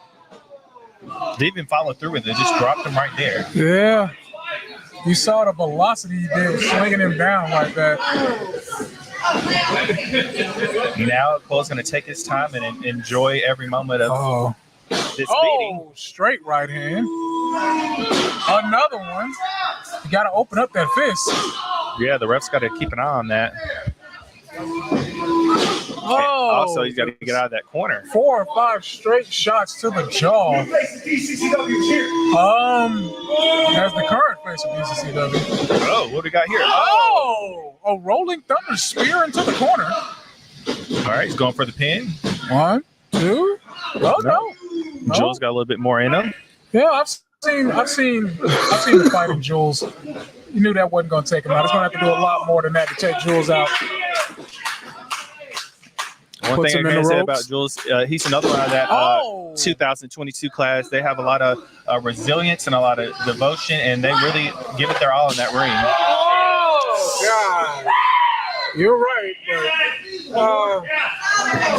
They even followed through with it. Just dropped him right there. Yeah. You saw the velocity he did, slinging him down like that. Now Cole's going to take his time and enjoy every moment of this beating. Straight right hand. Another one. You got to open up that fist. Yeah, the ref's got to keep an eye on that. Oh. Also, he's got to get out of that corner. 4 or 5 straight shots to the jaw. As the current face of DCCW. Oh, what do we got here? Oh, a rolling thunder spear into the corner. All right, he's going for the pin. 1, 2. Oh no. Jules got a little bit more in him. Yeah, I've seen the fight in Jules. You knew that wasn't going to take him out. It's going to have to do a lot more than that to take Jules out. One thing I can say about Jules, he's another one of that 2022 class. They have a lot of resilience and a lot of devotion, and they really give it their all in that ring. Oh, God. You're right, but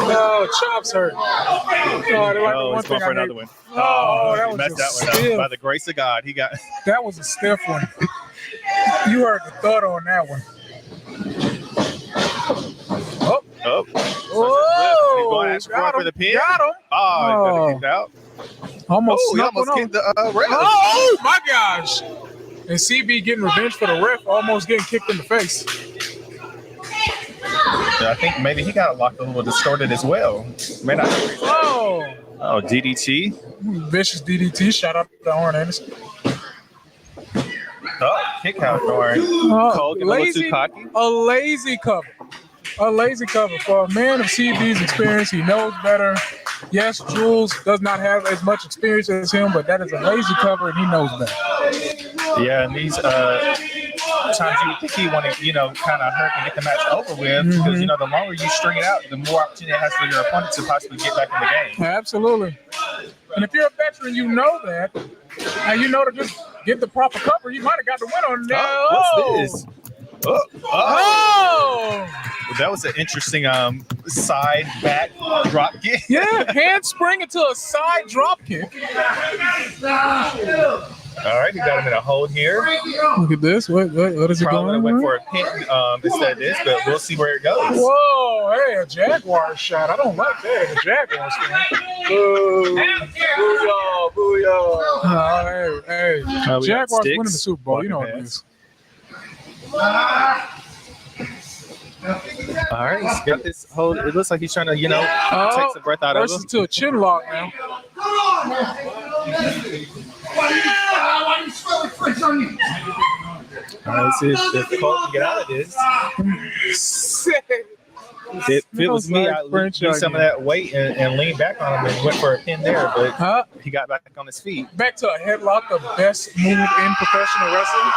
no, chops hurt. He's going for another one. That was messed that one up. By the grace of God, he got. That was a stiff one. You heard the thud on that one. Oh, he's going for the pin. Got him. Oh, he got kicked out. Almost kicked the ref. Oh my gosh! And CB getting revenge for the ref, almost getting kicked in the face. I think maybe he got locked a little distorted as well. Man, Oh, DDT. Vicious DDT. Shout out to Arn Anderson. Oh, kick out Arn. Cole getting a little too cocky. A lazy cover. A lazy cover. For a man of CB's experience, he knows better. Yes, Jules does not have as much experience as him, but that is a lazy cover, and he knows better. Yeah, and these times you would think he want to, kind of hurt and get the match over with, because, the longer you string it out, the more opportunity it has for your opponent to possibly get back in the game. Absolutely. And if you're a veteran, you know that. And you know to just get the proper cover, you might have got the win on that. What's this? Oh! That was an interesting side back drop kick. Yeah, handspring into a side drop kick. All right, he got him in a hold here. Look at this. What is it Probably going? Went for a pin instead of this, but we'll see where it goes. Whoa, hey, a Jaguar shot. I don't like that. A Jaguar shot. Boo. Booyah. Hey. Jaguars winning the Super Bowl. You know what it is. All right, he's got this hold. It looks like he's trying to, take some breath out of him. Versus to a chin lock now. All right, let's see if Cole can get out of this. If it was me, I'd use some of that weight and lean back on him and went for a pin there, but he got back on his feet. Back to a headlock, the best move in professional wrestling.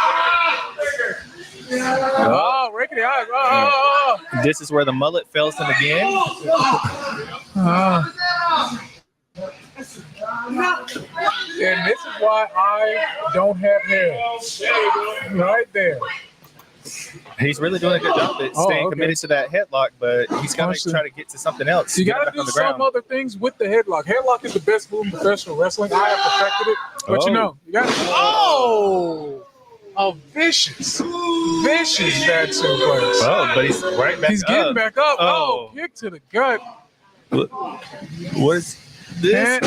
Oh, rickety eyes. This is where the mullet fails him again. And this is why I don't have hair. Right there. He's really doing a good job at staying committed to that headlock, but he's got to try to get to something else. You got to do some other things with the headlock. Headlock is the best move in professional wrestling. I have perfected it, but you got to. Oh, a vicious Vicious bad suplex. Oh, but he's right back He's getting up. back up. Oh. Oh, kick to the gut. What is this? And,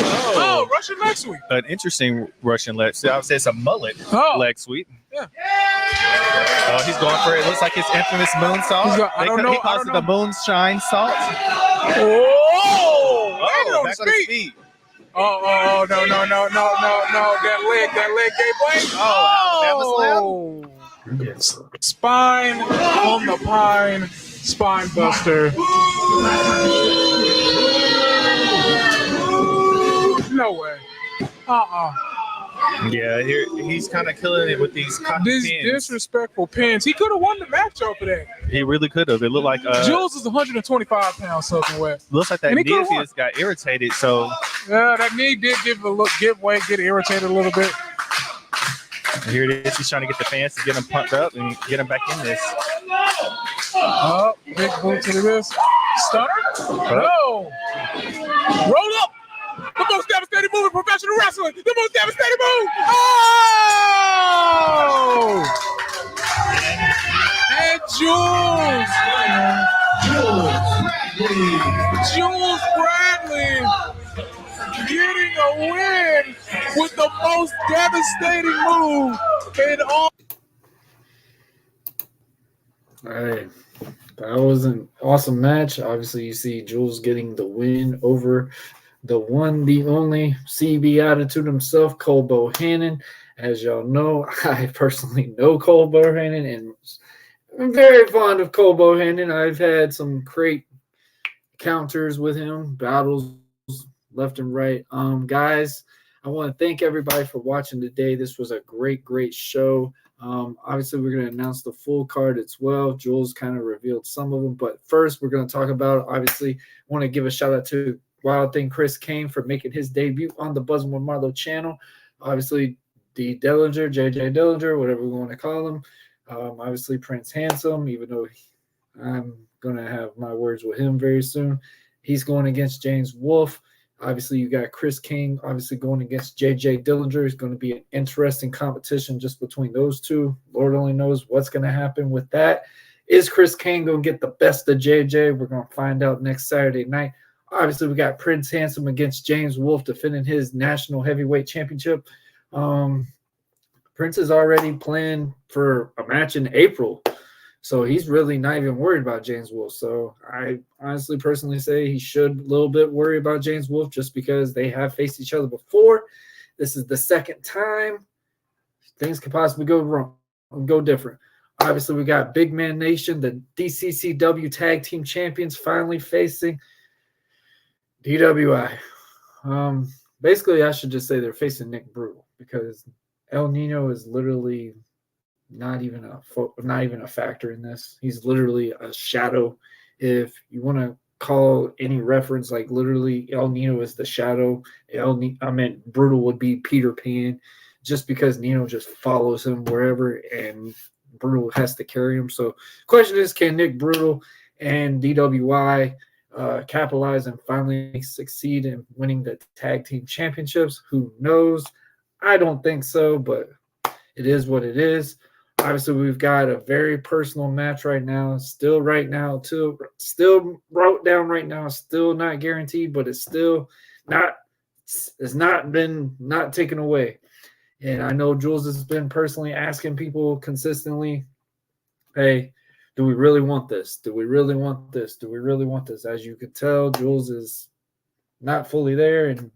Russian leg sweep. An interesting Russian leg sweep. I would say it's a mullet leg sweep. Yeah. Oh, he's going for it. It looks like his infamous moonsault. He calls it the moonshine salt. Oh! Back on his feet. Oh, no. That leg gave way. Oh, Alabama slam. Spine on the pine. Spine buster. No way. Yeah, here he's kind of killing it with these pins. Disrespectful pins. He could have won the match off of that. He really could have. It looked like Jules is 125 pounds soaking wet. Looks like that knee of his got irritated. So yeah, that knee did give way, get irritated a little bit. Here it is. He's trying to get the fans to get him pumped up and get him back in this. Big boot to this. Stunner? No. Roll up. The most devastating move in professional wrestling. The most devastating move. Oh! And Jules Bradley getting a win with the most devastating move in all. All right. That was an awesome match. Obviously, you see Jules getting the win over the one, the only CB Attitude himself, Cole Bohannon. As y'all know, I personally know Cole Bohannon, and I'm very fond of Cole Bohannon. I've had some great encounters with him, battles left and right. Guys, I want to thank everybody for watching today. This was a great show. Obviously, we're going to announce the full card as well. Jules kind of revealed some of them, but first, we're going to talk about, obviously, want to give a shout out to Wild Thing Chris Kane for making his debut on the Buzzing with Marlo channel. Obviously, D. Dillinger, JJ Dillinger, whatever we want to call him. Obviously, Prince Handsome, even though I'm going to have my words with him very soon. He's going against James Wolfe. Obviously, you got Chris King, obviously going against JJ Dillinger. It's going to be an interesting competition just between those two. Lord only knows what's going to happen with that. Is Chris King going to get the best of JJ? We're going to find out next Saturday night. Obviously, we got Prince Handsome against James Wolfe defending his national heavyweight championship. Prince is already planned for a match in April. So he's really not even worried about James Wolfe. So I honestly personally say he should a little bit worry about James Wolfe just because they have faced each other before. This is the second time. Things could possibly go wrong, go different. Obviously, we got Big Man Nation, the DCCW Tag Team Champions, finally facing DWI. Basically, I should just say they're facing Nick Brutal because El Nino is literally not even a factor in this. He's literally a shadow. If you want to call any reference, like literally El Nino is the shadow. Brutal would be Peter Pan, just because Nino just follows him wherever and Brutal has to carry him. So question is, can Nick Brutal and DWI capitalize and finally succeed in winning the tag team championships? Who knows? I don't think so, but it is what it is. Obviously, we've got a very personal match right now. Still wrote down right now. Still not guaranteed, but it's not been taken away. And I know Jules has been personally asking people consistently, hey, do we really want this? Do we really want this? Do we really want this? As you can tell, Jules is not fully there, and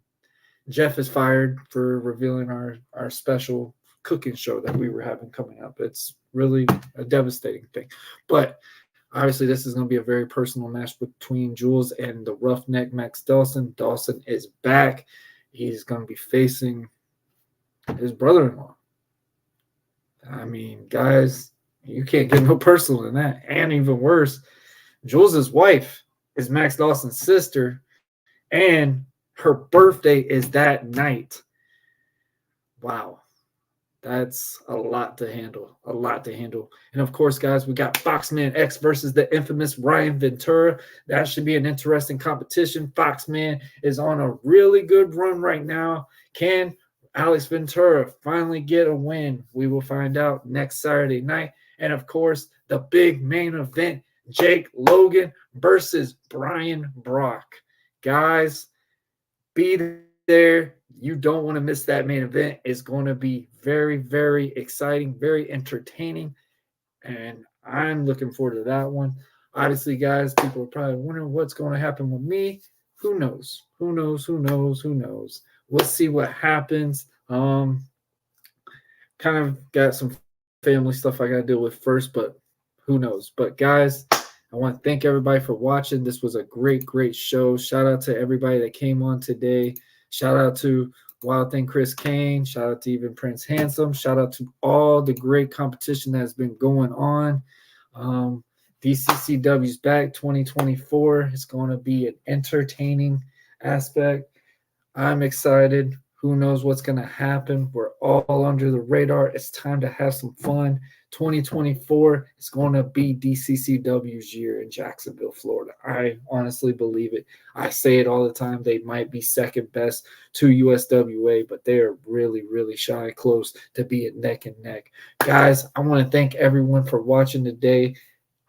Jeff is fired for revealing our special cooking show that we were having coming up. It's really a devastating thing. But obviously, this is going to be a very personal match between Jules and the Roughneck Max Dawson. Dawson is back. He's going to be facing his brother-in-law. I mean, guys, you can't get no personal than that. And even worse, Jules' wife is Max Dawson's sister, and her birthday is that night. Wow. That's a lot to handle. And of course, guys, we got Foxman X versus the infamous Ryan Ventura. That should be an interesting competition. Foxman is on a really good run right now. Can Alex Ventura finally get a win? We will find out next Saturday night. And of course, the big main event, Jake Logan versus Brian Brock. Guys, be there. You don't want to miss that main event. It's going to be very, very exciting, very entertaining. And I'm looking forward to that one. Obviously, guys, people are probably wondering what's going to happen with me. Who knows? Who knows? Who knows? Who knows? We'll see what happens. Kind of got some family stuff I got to deal with first, but who knows? But guys, I want to thank everybody for watching. This was a great, great show. Shout out to everybody that came on today. Shout out to Wild Thing Chris Kane. Shout out to even Prince Handsome. Shout out to all the great competition that has been going on. DCCW's back 2024. It's going to be an entertaining aspect. I'm excited. Who knows what's going to happen? We're all under the radar. It's time to have some fun. 2024 is going to be DCCW's year in Jacksonville, Florida. I honestly believe it. I say it all the time. They might be second best to USWA, but they are really, really shy close to being neck and neck. Guys, I want to thank everyone for watching today.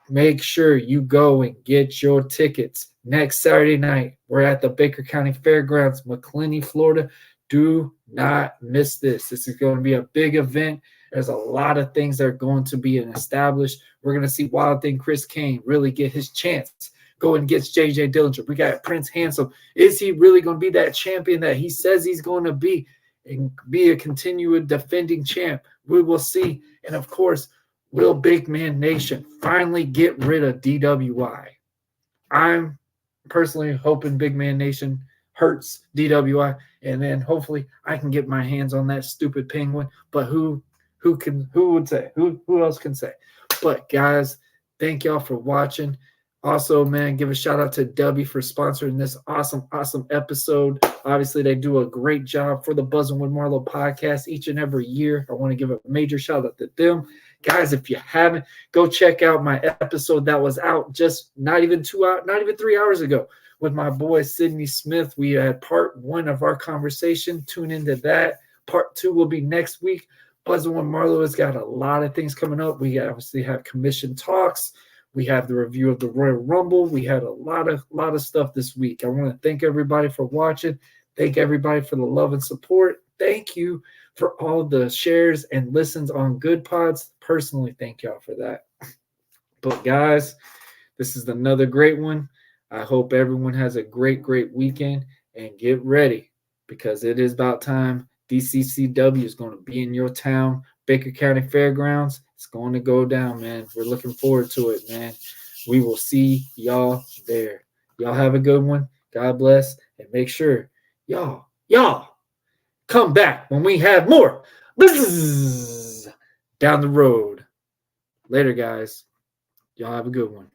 Make sure you go and get your tickets. Next Saturday night, we're at the Baker County Fairgrounds, Macclenny, Florida. Do not miss this. This is going to be a big event. There's a lot of things that are going to be established. We're going to see Wild Thing Chris Kane really get his chance. Go and get JJ Dillinger. We got Prince Handsome. Is he really going to be that champion that he says he's going to be and be a continued defending champ? We will see. And, of course, will Big Man Nation finally get rid of DWI? I'm personally hoping Big Man Nation hurts DWI, and then hopefully I can get my hands on that stupid penguin. But who would say? Who else can say? But guys, thank y'all for watching. Also, man, give a shout out to Dubby for sponsoring this awesome episode. Obviously, they do a great job for the Buzzing with Marlo podcast each and every year. I want to give a major shout out to them. Guys, if you haven't, go check out my episode that was out just not even 3 hours ago with my boy Sydney Smith. We had part 1 of our conversation. Tune into that. Part 2 will be next week. Buzzing with Marlo has got a lot of things coming up. We obviously have commission talks. We have the review of the Royal Rumble. We had a lot of stuff this week. I want to thank everybody for watching. Thank everybody for the love and support. Thank you for all the shares and listens on Good Pods. Personally, thank y'all for that. But guys, this is another great one. I hope everyone has a great weekend, and get ready because it is about time. DCCW is going to be in your town, Baker County Fairgrounds. It's going to go down, man. We're looking forward to it, man. We will see y'all there. Y'all have a good one. God bless, and make sure y'all come back when we have more down the road. Later, guys. Y'all have a good one.